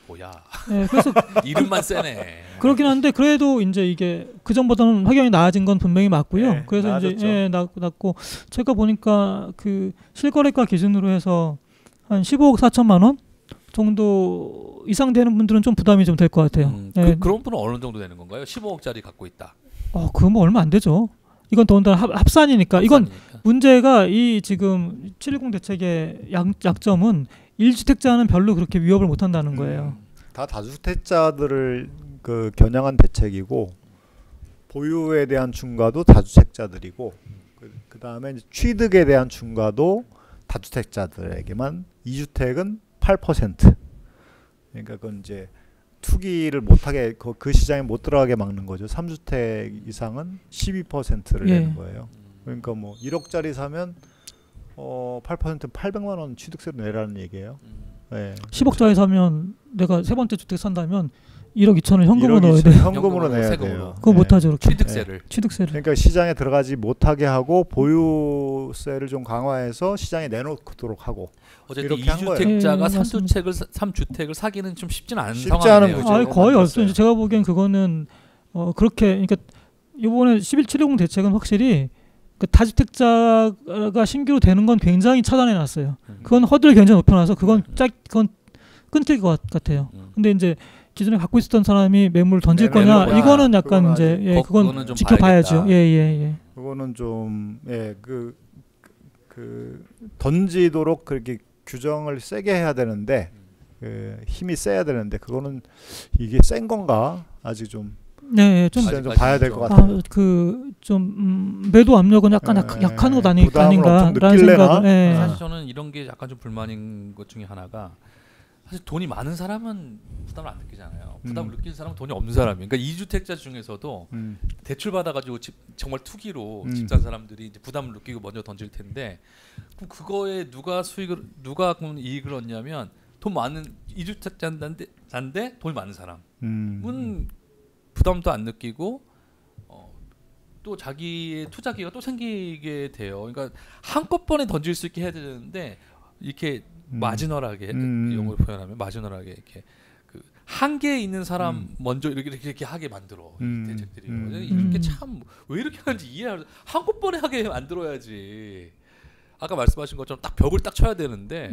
Speaker 1: 뭐야?
Speaker 3: 네, 그래서
Speaker 1: 이름만 세네.
Speaker 3: 그렇긴 한데 그래도 이제 이게 그 전보다는 확연히 나아진 건 분명히 맞고요.
Speaker 2: 네,
Speaker 3: 그래서
Speaker 2: 나아졌죠.
Speaker 3: 이제 낮고 제가 보니까 그 실거래가 기준으로 해서 한 15억 4천만 원 정도 이상 되는 분들은 좀 부담이 좀 될 것 같아요.
Speaker 1: 그런 분은 어느 정도 되는 건가요? 15억짜리 갖고 있다.
Speaker 3: 그건 뭐 얼마 안 되죠. 이건 더군다나 합산이니까. 이건 문제가 이 지금 7.10 대책의 약점은 1주택자는 별로 그렇게 위협을 못 한다는 거예요.
Speaker 2: 다 다주택자들을 그 겨냥한 대책이고 보유에 대한 중과도 다주택자들이고 그다음에 취득에 대한 중과도 다주택자들에게만 2주택은 8%. 그러니까 그건 이제 투기를 못하게 그 시장에 못 들어가게 막는 거죠. 3주택 이상은 12%를 내는 거예요. 그러니까 뭐 1억짜리 사면 8% 800만 원 취득세로 내라는 얘기예요. 네.
Speaker 3: 10억짜리 사면 내가 세 번째 주택 산다면 1억 2천을 현금으로 넣어야 돼요.
Speaker 2: 현금으로 내야
Speaker 1: 세금으로.
Speaker 2: 돼요.
Speaker 3: 그거 못하죠. 그렇게.
Speaker 1: 취득세를.
Speaker 3: 취득세를.
Speaker 2: 그러니까 시장에 들어가지 못하게 하고 보유세를 좀 강화해서 시장에 내놓도록 하고.
Speaker 1: 어쨌든 2주택자가 3주택을 사기는 좀 쉽지는 않은
Speaker 2: 쉽지
Speaker 1: 상황이네요.
Speaker 2: 않은 거죠.
Speaker 3: 거의 없어요. 제가 보기엔 그거는 그렇게 그러니까 이번에 11.710 대책은 확실히 그 다주택자가 신규로 되는 건 굉장히 차단해 놨어요. 그건 허들을 굉장히 높여놔서 그건 끊길 것 같아요. 근데 이제 기존에 갖고 있었던 사람이 매물을 던질 거냐 이거는 약간 이제 그건 지켜봐야죠. 예.
Speaker 2: 그거는 좀 그 던지도록 그렇게 규정을 세게 해야 되는데 힘이 세야 되는데 그거는 이게 센 건가 아직 좀.
Speaker 3: 네, 좀
Speaker 2: 봐야 될 것 같아요.
Speaker 3: 좀 매도 압력은 약간 약한 것 아닌가라는 생각.
Speaker 1: 사실 저는 이런 게 약간 좀 불만인 것 중에 하나가 사실 돈이 많은 사람은 부담을 안 느끼잖아요. 부담을 느끼는 사람은 돈이 없는 사람이. 그러니까 2주택자 중에서도 대출 받아가지고 정말 투기로 집 산 사람들이 이제 부담을 느끼고 먼저 던질 텐데 그럼 그거에 누가 이익을 얻냐면 돈 많은 2주택자인데 돈이 많은 사람은 부담도 안 느끼고 또 자기의 투자 기회가 또 생기게 돼요. 그러니까 한꺼번에 던질 수 있게 해야 되는데 이렇게 마지널하게 영어로 표현하면 마지널하게 이렇게 그 한계에 있는 사람 먼저 이렇게 하게 만들어 이 대책들이. 이렇게 참 왜 이렇게 하는지 이해할 한꺼번에 하게 만들어야지. 아까 말씀하신 것처럼 딱 벽을 딱 쳐야 되는데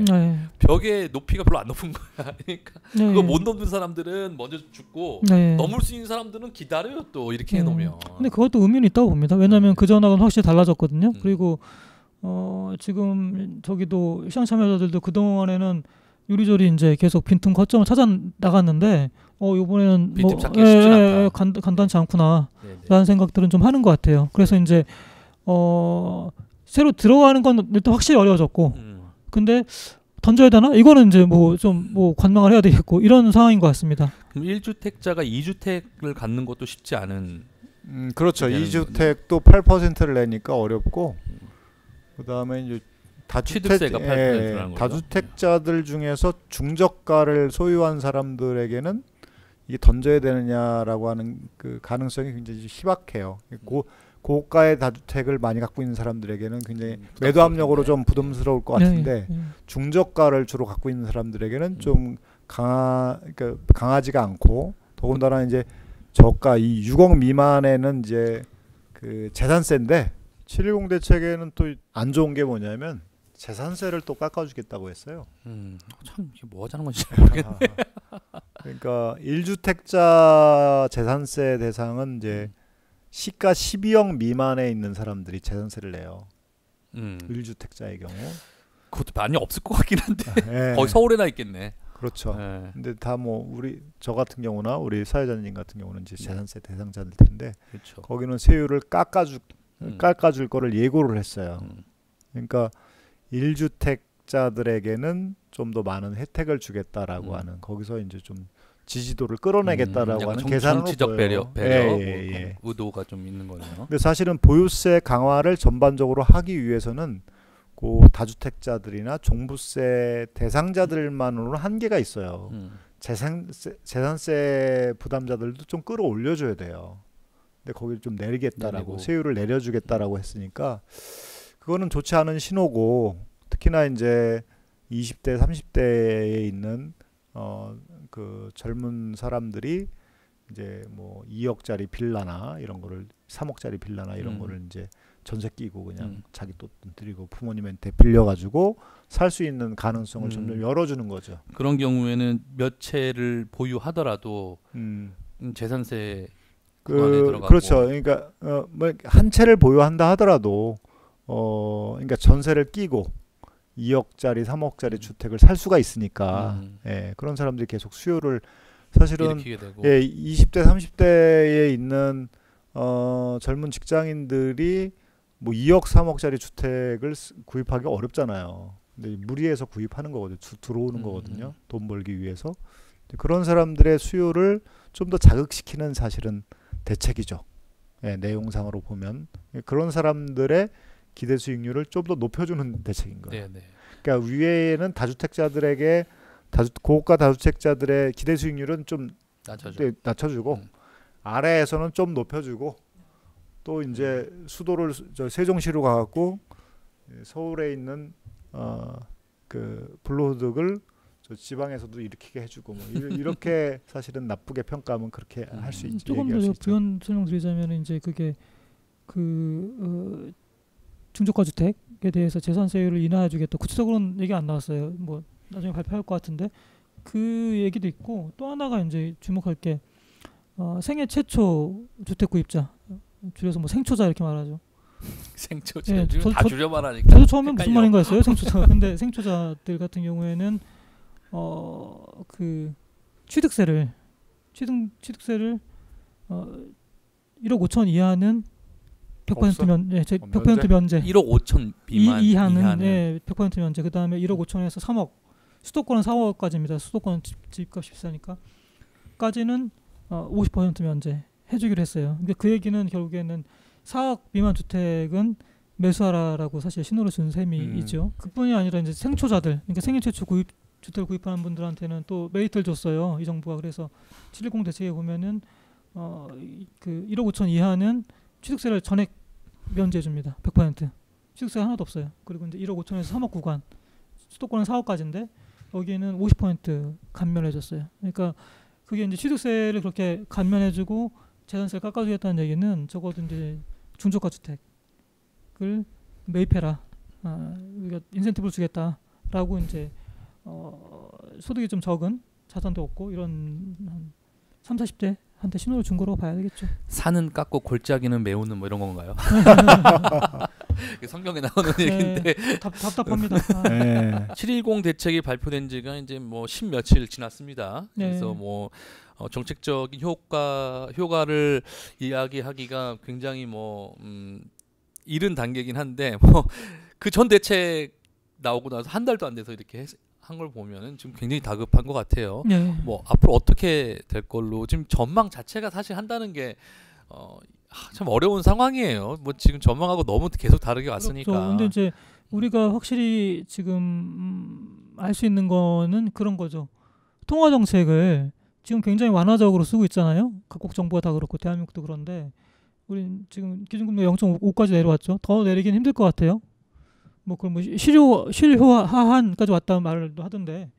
Speaker 1: 벽의 높이가 별로 안 높은 거야. 그러니까 그거 못 넘는 사람들은 먼저 죽고 넘을 수 있는 사람들은 기다려요 또 이렇게 해놓으면.
Speaker 3: 근데 그것도 의미는 있다고 봅니다. 왜냐하면 그 전하고는 확실히 달라졌거든요. 그리고 지금 저기도 시장 참여자들도 그 동안에는 요리조리 이제 계속 빈틈 거점을 찾아 나갔는데 이번에는
Speaker 1: 빈틈 찾기 쉽지 않다.
Speaker 3: 간단치 않구나라는 생각들은 좀 하는 것 같아요. 그래서 이제 새로 들어가는 건 일단 확실히 어려워졌고, 근데 던져야 되나? 이거는 이제 좀 관망을 해야 되겠고 이런 상황인 것 같습니다.
Speaker 1: 그럼 1주택자가 2주택을 갖는 것도 쉽지 않은.
Speaker 2: 그렇죠. 2주택도 8%를 내니까 어렵고, 그다음에 이제
Speaker 1: 취득세가 8%라는 거죠.
Speaker 2: 다주택자들 중에서 중저가를 소유한 사람들에게는 이게 던져야 되느냐라고 하는 그 가능성이 굉장히 희박해요. 고가의 다주택을 많이 갖고 있는 사람들에게는 굉장히 매도 압력으로 좀 부담스러울 것 같은데 중저가를 주로 갖고 있는 사람들에게는 좀 그러니까 강하지가 않고 더군다나 이제 저가 이 6억 미만에는 이제 그 재산세인데 710 대책에는 또 안 좋은 게 뭐냐면 재산세를 또 깎아주겠다고 했어요.
Speaker 1: 참 이게 뭐 하자는 건지 모르겠네.
Speaker 2: 그러니까 1주택자 재산세 대상은 이제 시가 12억 미만에 있는 사람들이 재산세를 내요. 1주택자의 경우.
Speaker 1: 그것도 많이 없을 것 같긴 한데 거의 서울에나 있겠네.
Speaker 2: 그렇죠. 근데 다 저 같은 경우나 우리 사회자님 같은 경우는 이제 재산세 대상자일 텐데
Speaker 1: 그렇죠.
Speaker 2: 거기는 세율을 깎아줄 거를 예고를 했어요. 그러니까 1주택자들에게는 좀 더 많은 혜택을 주겠다라고 하는 거기서 이제 좀 지지도를 끌어내겠다라고 하는 계산으로
Speaker 1: 정치적 배려 의도가 좀 있는 거네요.
Speaker 2: 근데 사실은 보유세 강화를 전반적으로 하기 위해서는 그 다주택자들이나 종부세 대상자들만으로는 한계가 있어요. 재산세 부담자들도 좀 끌어올려줘야 돼요. 근데 거기를 좀 내리겠다라고 세율을 내려주겠다라고 했으니까 그거는 좋지 않은 신호고 특히나 이제 20대 30대에 있는 그 젊은 사람들이 이제 2억짜리 빌라나 이런 거를 3억짜리 빌라나 이런 거를 이제 전세 끼고 그냥 자기 돈 들이고 부모님한테 빌려가지고 살 수 있는 가능성을 점점 열어주는 거죠.
Speaker 1: 그런 경우에는 몇 채를 보유하더라도 재산세 들어가고.
Speaker 2: 그렇죠. 그러니까 한 채를 보유한다 하더라도 그러니까 전세를 끼고 2억짜리, 3억짜리 주택을 살 수가 있으니까 그런 사람들이 계속 수요를 사실은 20대, 30대에 있는 젊은 직장인들이 2억, 3억짜리 주택을 구입하기 어렵잖아요. 근데 무리해서 구입하는 거거든요. 들어오는 거거든요. 돈 벌기 위해서. 그런 사람들의 수요를 좀 더 자극시키는 사실은 대책이죠. 내용상으로 보면 그런 사람들의 기대 수익률을 좀 더 높여주는 대책인 거예요. 그러니까 위에는 다주택자들에게 고가 다주택자들의 기대 수익률은 좀 낮춰주고 아래에서는 좀 높여주고 또 이제 수도를 세종시로 가갖고 서울에 있는 그 불로소득을 저 지방에서도 일으키게 해주고 이렇게 사실은 나쁘게 평가하면 그렇게 할 수 있죠.
Speaker 3: 조금 더 부연 설명드리자면 이제 그게 중저가 주택에 대해서 재산세율을 인하해주겠다. 구체적으로는 얘기 안 나왔어요. 뭐 나중에 발표할 것 같은데 그 얘기도 있고 또 하나가 이제 주목할 게 생애 최초 주택 구입자 줄여서 뭐 생초자 이렇게 말하죠.
Speaker 1: 생초자 네, 다 줄여 말하니까.
Speaker 3: 저도 처음에 무슨 말인가 했어요. 생초자. 근데 생초자들 같은 경우에는 그 취득세를 1억 5천 이하는 100% 면제, 100% 면제.
Speaker 1: 1억 5천
Speaker 3: 이하는 네, 100% 면제. 그다음에 1억 5천에서 3억. 수도권은 4억까지입니다. 수도권 집값이 비싸니까. 까지는 50% 면제 해주기로 했어요. 근데 그 얘기는 결국에는 4억 미만 주택은 매수하라라고 사실 신호를 준 셈이죠. 그뿐이 아니라 이제 생초자들, 그러니까 생애 최초 주택을 구입하는 분들한테는 또 메리트를 줬어요. 이 정부가. 그래서 710 대책에 보면은 그 1억 5천 이하는 취득세를 전액 면제해 줍니다. 100%. 취득세가 하나도 없어요. 그리고 이제 1억 5천에서 3억 구간, 수도권은 4억까지인데 여기에는 50% 감면해 줬어요. 그러니까 그게 이제 취득세를 그렇게 감면해 주고 재산세를 깎아주겠다는 얘기는 적어도 이제 중저가 주택을 매입해라. 우리가 인센티브를 주겠다라고 이제 소득이 좀 적은 자산도 없고 이런 한 30, 40대한테 신호를 준 거라고 봐야 되겠죠.
Speaker 1: 산은 깎고 골짜기는 메우는 뭐 이런 건가요? 성경에 나오는 얘기인데
Speaker 3: 답답합니다.
Speaker 1: 네. 710 대책이 발표된 지가 이제 뭐 10 며칠 지났습니다. 네. 그래서 뭐 정책적인 효과를 이야기하기가 굉장히 뭐 이른 단계긴 한데 뭐 그 전 대책 나오고 나서 한 달도 안 돼서 이렇게 한 걸 보면은 지금 굉장히 다급한 것 같아요.
Speaker 3: 네.
Speaker 1: 뭐 앞으로 어떻게 될 걸로 지금 전망 자체가 사실 한다는 게 참 어려운 상황이에요. 뭐 지금 전망하고 너무 계속 다르게 왔으니까.
Speaker 3: 그렇죠. 근데 이제 우리가 확실히 지금 알 수 있는 거는 그런 거죠. 통화 정책을 지금 굉장히 완화적으로 쓰고 있잖아요. 각국 정부가 다 그렇고 대한민국도 그런데 우린 지금 기준금리 0.5까지 내려왔죠. 더 내리긴 힘들 것 같아요. 뭐 그럼 뭐 실효하한까지 왔다는 말을 하던데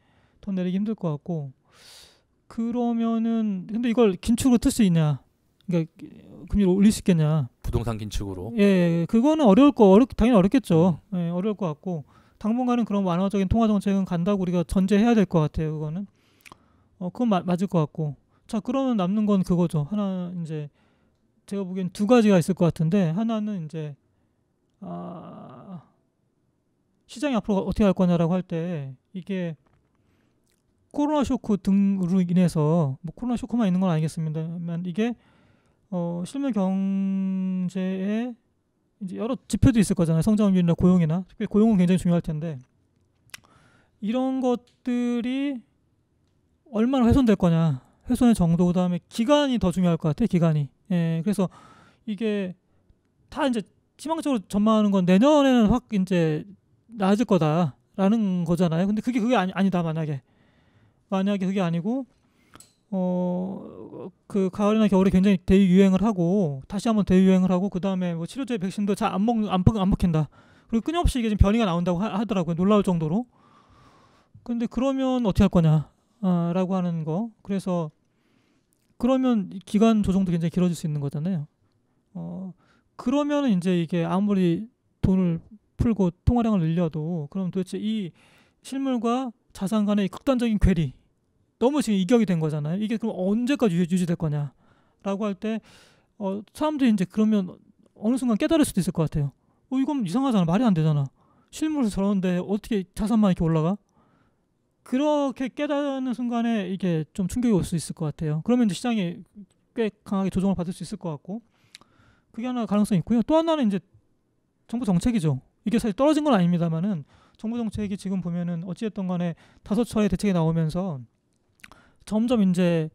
Speaker 3: 더 내리기 힘들 것 같고 그러면은 근데 이걸 긴축으로 틀 수 있냐? 그러니까 금리를 올릴 수 있겠냐?
Speaker 1: 부동산 긴축으로?
Speaker 3: 예, 그거는 당연히 어렵겠죠. 예, 어려울 것 같고 당분간은 그런 완화적인 통화 정책은 간다고 우리가 전제해야 될 것 같아요. 그거는 그건 맞을 것 같고 자 그러면 남는 건 그거죠. 하나 이제 제가 보기엔 두 가지가 있을 것 같은데 하나는 이제 시장이 앞으로 어떻게 할 거냐라고 할 때 이게 코로나 쇼크 등으로 인해서 뭐 코로나 쇼크만 있는 건 아니겠습니다만 이게 실물 경제에 이제 여러 지표도 있을 거잖아요. 성장률이나 고용이나 특히 고용은 굉장히 중요할 텐데 이런 것들이 얼마나 훼손될 거냐 훼손의 정도 그다음에 기간이 더 중요할 것 같아요. 기간이. 예, 그래서 이게 다 이제 희망적으로 전망하는 건 내년에는 확 이제 나아질 거다라는 거잖아요. 근데 그게 아니다 만약에 그게 아니고 그 가을이나 겨울에 굉장히 대유행을 하고 다시 한번 대유행을 하고 그 다음에 뭐 치료제 백신도 잘 안 먹힌다. 그리고 끊임없이 이게 지금 변이가 나온다고 하더라고요. 놀라울 정도로. 근데 그러면 어떻게 할 거냐라고 하는 거. 그래서 그러면 기간 조정도 굉장히 길어질 수 있는 거잖아요. 그러면은 이제 이게 아무리 돈을 풀고 통화량을 늘려도 그럼 도대체 이 실물과 자산 간의 극단적인 괴리 너무 지금 이격이 된 거잖아요. 이게 그럼 언제까지 유지될 거냐라고 할 때 사람들이 이제 그러면 어느 순간 깨달을 수도 있을 것 같아요. 이건 이상하잖아. 말이 안 되잖아. 실물은 저런데 어떻게 자산만 이렇게 올라가? 그렇게 깨닫는 순간에 이게 좀 충격이 올 수 있을 것 같아요. 그러면 이제 시장이 꽤 강하게 조정을 받을 수 있을 것 같고 그게 하나 가능성이 있고요. 또 하나는 이제 정부 정책이죠. 이게 사실 떨어진 건 아닙니다만은 정부 정책이 지금 보면은 어찌됐든 간에 5차례 대책이 나오면서 점점 이제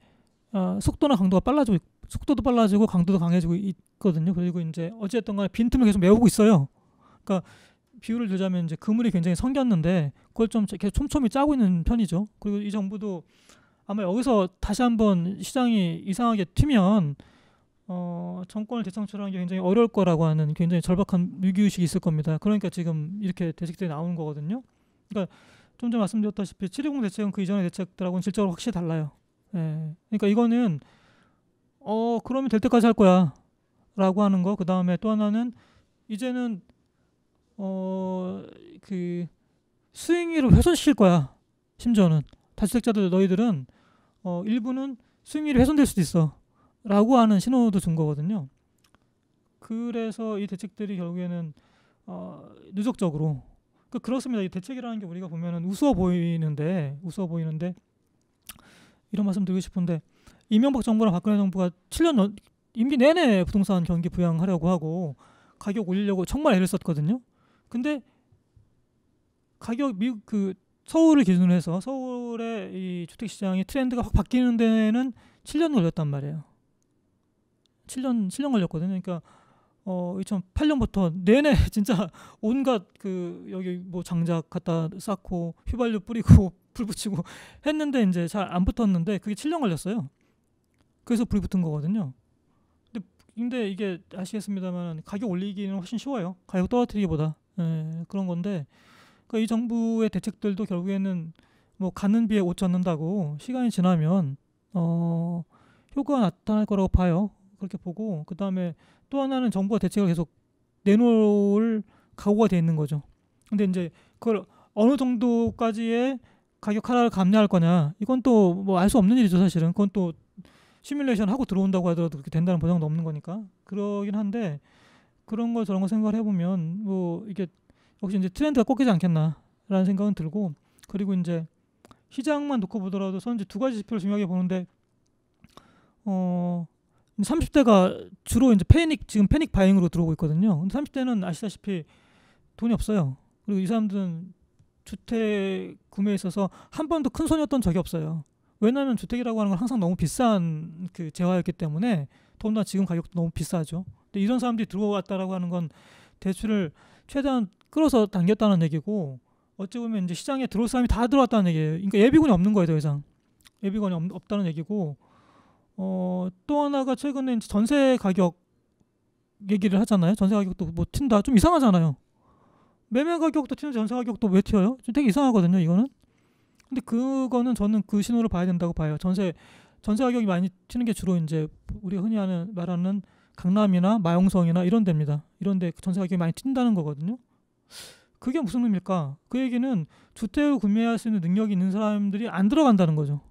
Speaker 3: 속도나 강도가 빨라지고 속도도 빨라지고 강도도 강해지고 있거든요. 그리고 이제 어찌됐든 간에 빈틈을 계속 메우고 있어요. 그러니까 비유를 들자면 이제 그물이 굉장히 성겼는데 그걸 좀 계속 촘촘히 짜고 있는 편이죠. 그리고 이 정부도 아마 여기서 다시 한번 시장이 이상하게 튀면 정권을 재창출하는 게 굉장히 어려울 거라고 하는 굉장히 절박한 위기의식이 있을 겁니다. 그러니까 지금 이렇게 대책들이 나오는 거거든요. 그러니까 좀 전에 말씀드렸다시피 720 대책은 그 이전의 대책들하고는 질적으로 확실히 달라요. 예. 그러니까 이거는 그러면 될 때까지 할 거야 라고 하는 거. 그 다음에 또 하나는 이제는 그 수익률을 훼손시킬 거야. 심지어는 다주택자들 너희들은 일부는 수익률이 훼손될 수도 있어 라고 하는 신호도 준 거거든요. 그래서 이 대책들이 결국에는 누적적으로 그렇습니다. 이 대책이라는 게 우리가 보면은 우스워 보이는데 이런 말씀 드리고 싶은데, 이명박 정부랑 박근혜 정부가 7년 임기 내내 부동산 경기 부양하려고 하고 가격 올리려고 정말 애를 썼거든요. 근데 가격 그 서울을 기준으로 해서 서울의 이 주택 시장의 트렌드가 확 바뀌는 데는 7년 걸렸단 말이에요. 7년 걸렸거든요. 그러니까 2008년부터 내내 진짜 온갖 그 여기 뭐 장작 갖다 쌓고 휘발유 뿌리고 불 붙이고 했는데 이제 잘 안 붙었는데 그게 7년 걸렸어요. 그래서 불이 붙은 거거든요. 근데 이게 아시겠습니다만 가격 올리기는 훨씬 쉬워요. 가격 떨어뜨리기보다. 그런 건데, 그러니까 이 정부의 대책들도 결국에는 뭐 가는 비에 옷 젖는다고 시간이 지나면 효과가 나타날 거라고 봐요. 그렇게 보고, 그 다음에 또 하나는 정부가 대책을 계속 내놓을 각오가 돼 있는 거죠. 근데 이제 그걸 어느 정도까지의 가격 하락을 감내할 거냐, 이건 또 뭐 알 수 없는 일이죠. 사실은 그건 또 시뮬레이션 하고 들어온다고 하더라도 그렇게 된다는 보장도 없는 거니까. 그러긴 한데, 그런 거 저런 거 생각을 해보면 뭐 이게 역시 이제 트렌드가 꺾이지 않겠나라는 생각은 들고, 그리고 이제 시장만 놓고 보더라도 저는 이제 두 가지 지표를 중요하게 보는데, 30대가 주로 이제 지금 패닉 바잉으로 들어오고 있거든요. 근데 30대는 아시다시피 돈이 없어요. 그리고 이 사람들은 주택 구매에 있어서 한 번도 큰 손이었던 적이 없어요. 왜냐하면 주택이라고 하는 건 항상 너무 비싼 그 재화였기 때문에, 더군다나 지금 가격도 너무 비싸죠. 근데 이런 사람들이 들어왔다라고 하는 건 대출을 최대한 끌어서 당겼다는 얘기고, 어찌 보면 이제 시장에 들어올 사람이 다 들어왔다는 얘기예요. 그러니까 예비군이 없는 거예요, 더 이상. 예비군이 없다는 얘기고, 또 하나가 최근에 이제 전세 가격 얘기를 하잖아요. 전세 가격도 뭐 튄다. 좀 이상하잖아요. 매매 가격도 튀는데 전세 가격도 왜 튀어요? 좀 되게 이상하거든요, 이거는. 근데 그거는 저는 그 신호를 봐야 된다고 봐요. 전세 가격이 많이 튀는 게 주로 이제 우리가 흔히 말하는 강남이나 마용성이나 이런 데입니다. 이런 데 전세 가격이 많이 튄다는 거거든요. 그게 무슨 의미일까? 그 얘기는 주택을 구매할 수 있는 능력이 있는 사람들이 안 들어간다는 거죠.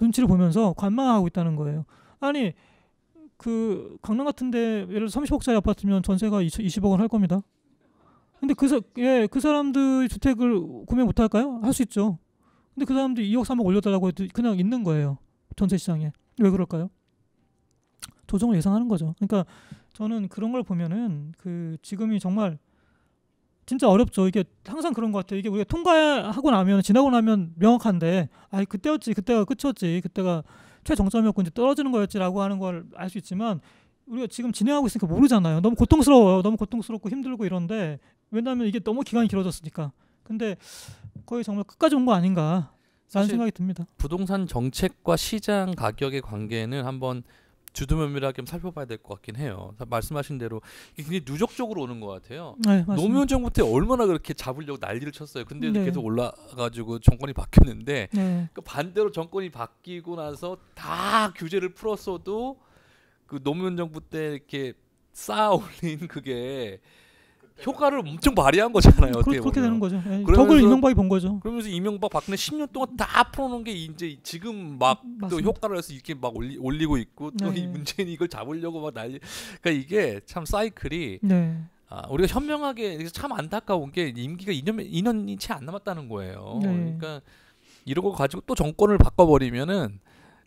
Speaker 3: 눈치를 보면서 관망하고 있다는 거예요. 아니, 그 강남 같은데 예를 들어 30억짜리 아파트면 전세가 20억 원 할 겁니다. 근데 그 사람들 주택을 구매 못 할까요? 할 수 있죠. 근데 그 사람들이 2억 3억 올려달라고 해도 그냥 있는 거예요. 전세 시장에. 왜 그럴까요? 조정을 예상하는 거죠. 그러니까 저는 그런 걸 보면은 그 지금이 정말 진짜 어렵죠. 이게 항상 그런 것 같아요. 이게 우리가 통과하고 나면, 지나고 나면 명확한데, 그때였지, 그때가 끝이었지, 그때가 최정점이었고 이제 떨어지는 거였지라고 하는 걸 알 수 있지만, 우리가 지금 진행하고 있으니까 모르잖아요. 너무 고통스러워요. 너무 고통스럽고 힘들고 이런데, 왜냐하면 이게 너무 기간이 길어졌으니까. 근데 거의 정말 끝까지 온 거 아닌가 라는 생각이 듭니다.
Speaker 1: 부동산 정책과 시장 가격의 관계는 한번 주두면밀하게 살펴봐야 될 것 같긴 해요. 말씀하신 대로 굉장히 누적적으로 오는 것 같아요.
Speaker 3: 네,
Speaker 1: 노무현 정부 때 얼마나 그렇게 잡으려고 난리를 쳤어요. 근데 계속 올라가지고 정권이 바뀌었는데, 그 반대로 정권이 바뀌고 나서 다 규제를 풀었어도 그 노무현 정부 때 이렇게 쌓아 올린 그게 효과를 엄청 발휘한 거잖아요.
Speaker 3: 그렇게 되는 거죠. 덕을 이명박이 본 거죠.
Speaker 1: 그러면서 이명박 박근혜 10년 동안 다 풀어놓은 게 이제 지금 막 또 효과를 해서 이렇게 막 올리고 있고, 또 이 문재인이 이걸 잡으려고 막 난리. 그러니까 이게 참 사이클이 우리가 현명하게 참 안타까운 게 임기가 2년이 채 안 남았다는 거예요. 그러니까 이런 거 가지고 또 정권을 바꿔버리면은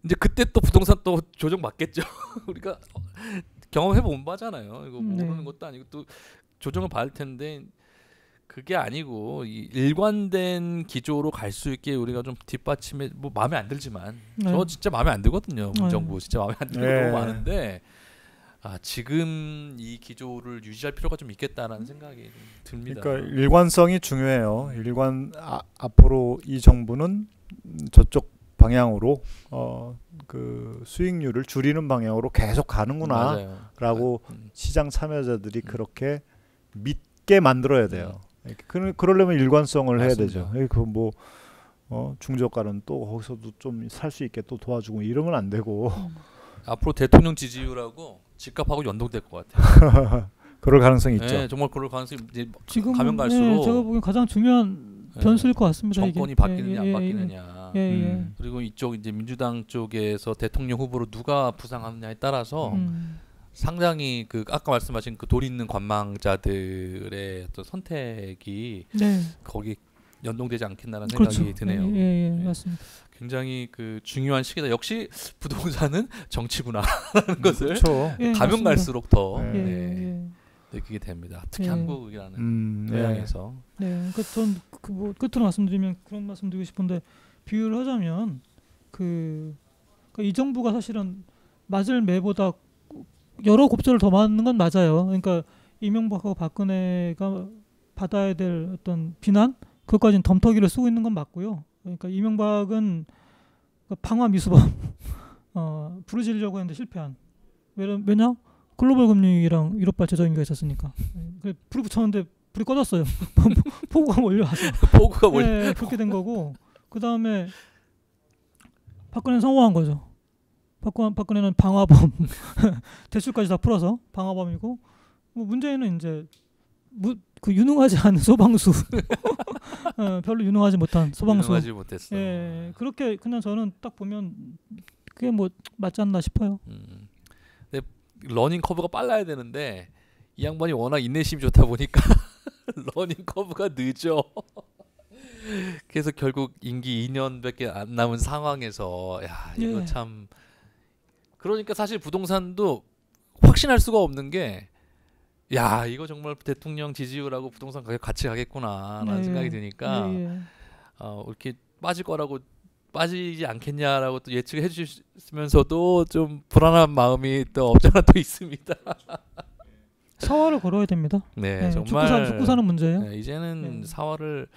Speaker 1: 이제 그때 또 부동산 또 조정 받겠죠. 우리가 경험해 본 바잖아요. 이거 모르는 것도 아니고 또 조정을 받을 텐데, 그게 아니고 이 일관된 기조로 갈 수 있게 우리가 좀 뒷받침해, 뭐 마음에 안 들지만 저 진짜 마음에 안 들거든요. 문정부 진짜 마음에 안 들고 너무 많은데, 지금 이 기조를 유지할 필요가 좀 있겠다라는 생각이 좀 듭니다.
Speaker 2: 그러니까 일관성이 중요해요. 앞으로 이 정부는 저쪽 방향으로 그 수익률을 줄이는 방향으로 계속 가는구나라고 시장 참여자들이 그렇게 믿게 만들어야 돼요. 그러려면 일관성을 해야 되죠. 그 뭐 중저가는 또 거기서도 좀 살 수 있게 또 도와주고 이러면 안 되고.
Speaker 1: 앞으로 대통령 지지율하고 집값하고 연동될 것 같아요.
Speaker 2: 그럴 가능성이 있죠.
Speaker 1: 네, 정말 그럴 가능성이 이제 지금 가면 갈수록
Speaker 3: 네, 제가 보기엔 가장 중요한 변수일 것 같습니다.
Speaker 1: 정권이
Speaker 3: 이게.
Speaker 1: 바뀌느냐 안 바뀌느냐. 그리고 이쪽 이제 민주당 쪽에서 대통령 후보로 누가 부상하느냐에 따라서 상당히 그 아까 말씀하신 그 돌 있는 관망자들의 어떤 선택이 거기 연동되지 않겠나라는 생각이 드네요.
Speaker 3: 맞습니다.
Speaker 1: 굉장히 그 중요한 시기다. 역시 부동산은 정치구나라는 것을
Speaker 2: 그렇죠.
Speaker 1: 가면 갈수록 더 느끼게 됩니다. 특히 한국이라는 고향에서.
Speaker 3: 그러니까 전 뭐 끝으로 말씀드리면 그런 말씀드리고 싶은데 비유를 하자면 이 정부가 사실은 맞을 매보다 여러 곱절을 더 맞는 건 맞아요. 그러니까 이명박하고 박근혜가 받아야 될 어떤 비난 그것까지는 덤터기를 쓰고 있는 건 맞고요. 그러니까 이명박은 방화 미수범 부르짖으려고 했는데 실패한. 왜냐? 글로벌 금융위기랑 유럽발 제조위기가 있었으니까. 불이 붙였는데 불이 꺼졌어요. 폭우가 몰려와서. 네, 그렇게 된 거고. 그 다음에 박근혜는 성공한 거죠. 박근혜는 방화범 대출까지 다 풀어서 방화범이고, 뭐 문재인은 이제 그 유능하지 않은 소방수, 별로 유능하지 못한 소방수.
Speaker 1: 유능하지 못했어.
Speaker 3: 예, 그렇게 그냥 저는 딱 보면 그게 뭐 맞지 않나 싶어요.
Speaker 1: 근데 러닝 커브가 빨라야 되는데 이 양반이 워낙 인내심이 좋다 보니까 러닝 커브가 늦어. 그래서 결국 임기 2년밖에 안 남은 상황에서 이거 참. 그러니까 사실 부동산도 확신할 수가 없는 게 이거 정말 대통령 지지율하고 부동산 가격 같이 가겠구나라는 생각이 드니까 이렇게 빠질 거라고 빠지지 않겠냐라고 또 예측해 주시면서도 좀 불안한 마음이 또 없잖아 또 있습니다.
Speaker 3: 사활을 걸어야 됩니다.
Speaker 1: 네, 정말
Speaker 3: 죽고 사는 문제예요.
Speaker 1: 네, 이제는 사활을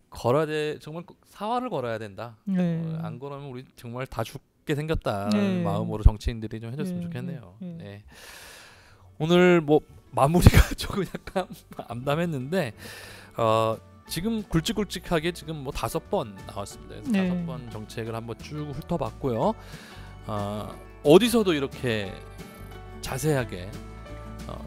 Speaker 1: 걸어야 돼. 정말 사활을 걸어야 된다. 안 걸으면 우리 정말 다 죽게 생겼다는 마음으로 정치인들이 좀 해줬으면 좋겠네요. 네. 오늘 뭐 마무리가 조금 약간 암담했는데 지금 굵직굵직하게 지금 뭐 5번 나왔습니다. 5번 정책을 한번 쭉 훑어봤고요. 어디서도 이렇게 자세하게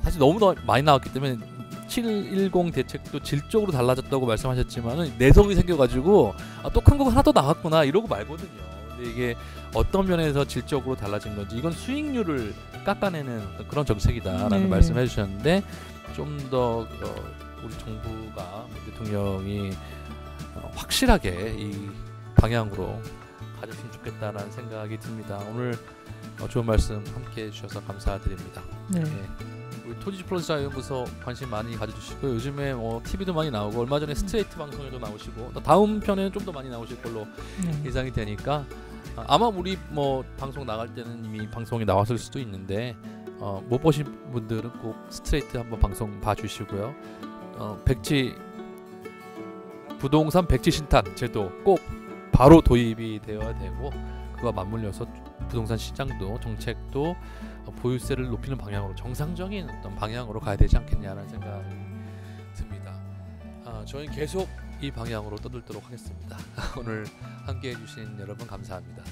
Speaker 1: 사실 너무 많이 나왔기 때문에 710 대책도 질적으로 달라졌다고 말씀하셨지만은 내성이 생겨가지고 또 큰 거 하나 더 나왔구나 이러고 말거든요. 근데 이게 어떤 면에서 질적으로 달라진 건지 이건 수익률을 깎아내는 그런 정책이다라는 말씀해 주셨는데 좀 더 우리 정부가 대통령이 확실하게 이 방향으로 가졌으면 좋겠다라는 생각이 듭니다. 오늘 좋은 말씀 함께해 주셔서 감사드립니다. 우리 토지지 플러스 자유연구소 관심 많이 가져주시고 요즘에 TV도 많이 나오고 얼마 전에 스트레이트 방송에도 나오시고 다음 편에는 좀 더 많이 나오실 걸로 예상이 되니까 아마 우리 뭐 방송 나갈 때는 이미 방송이 나왔을 수도 있는데 못 보신 분들은 꼭 스트레이트 한번 방송 봐주시고요. 부동산 백지 신탁 제도 꼭 바로 도입이 되어야 되고 그와 맞물려서 부동산 시장도 정책도 보유세를 높이는 방향으로 정상적인 어떤 방향으로 가야 되지 않겠냐라는 생각이 듭니다. 저희는 계속 이 방향으로 떠들도록 하겠습니다. 오늘 함께해 주신 여러분 감사합니다.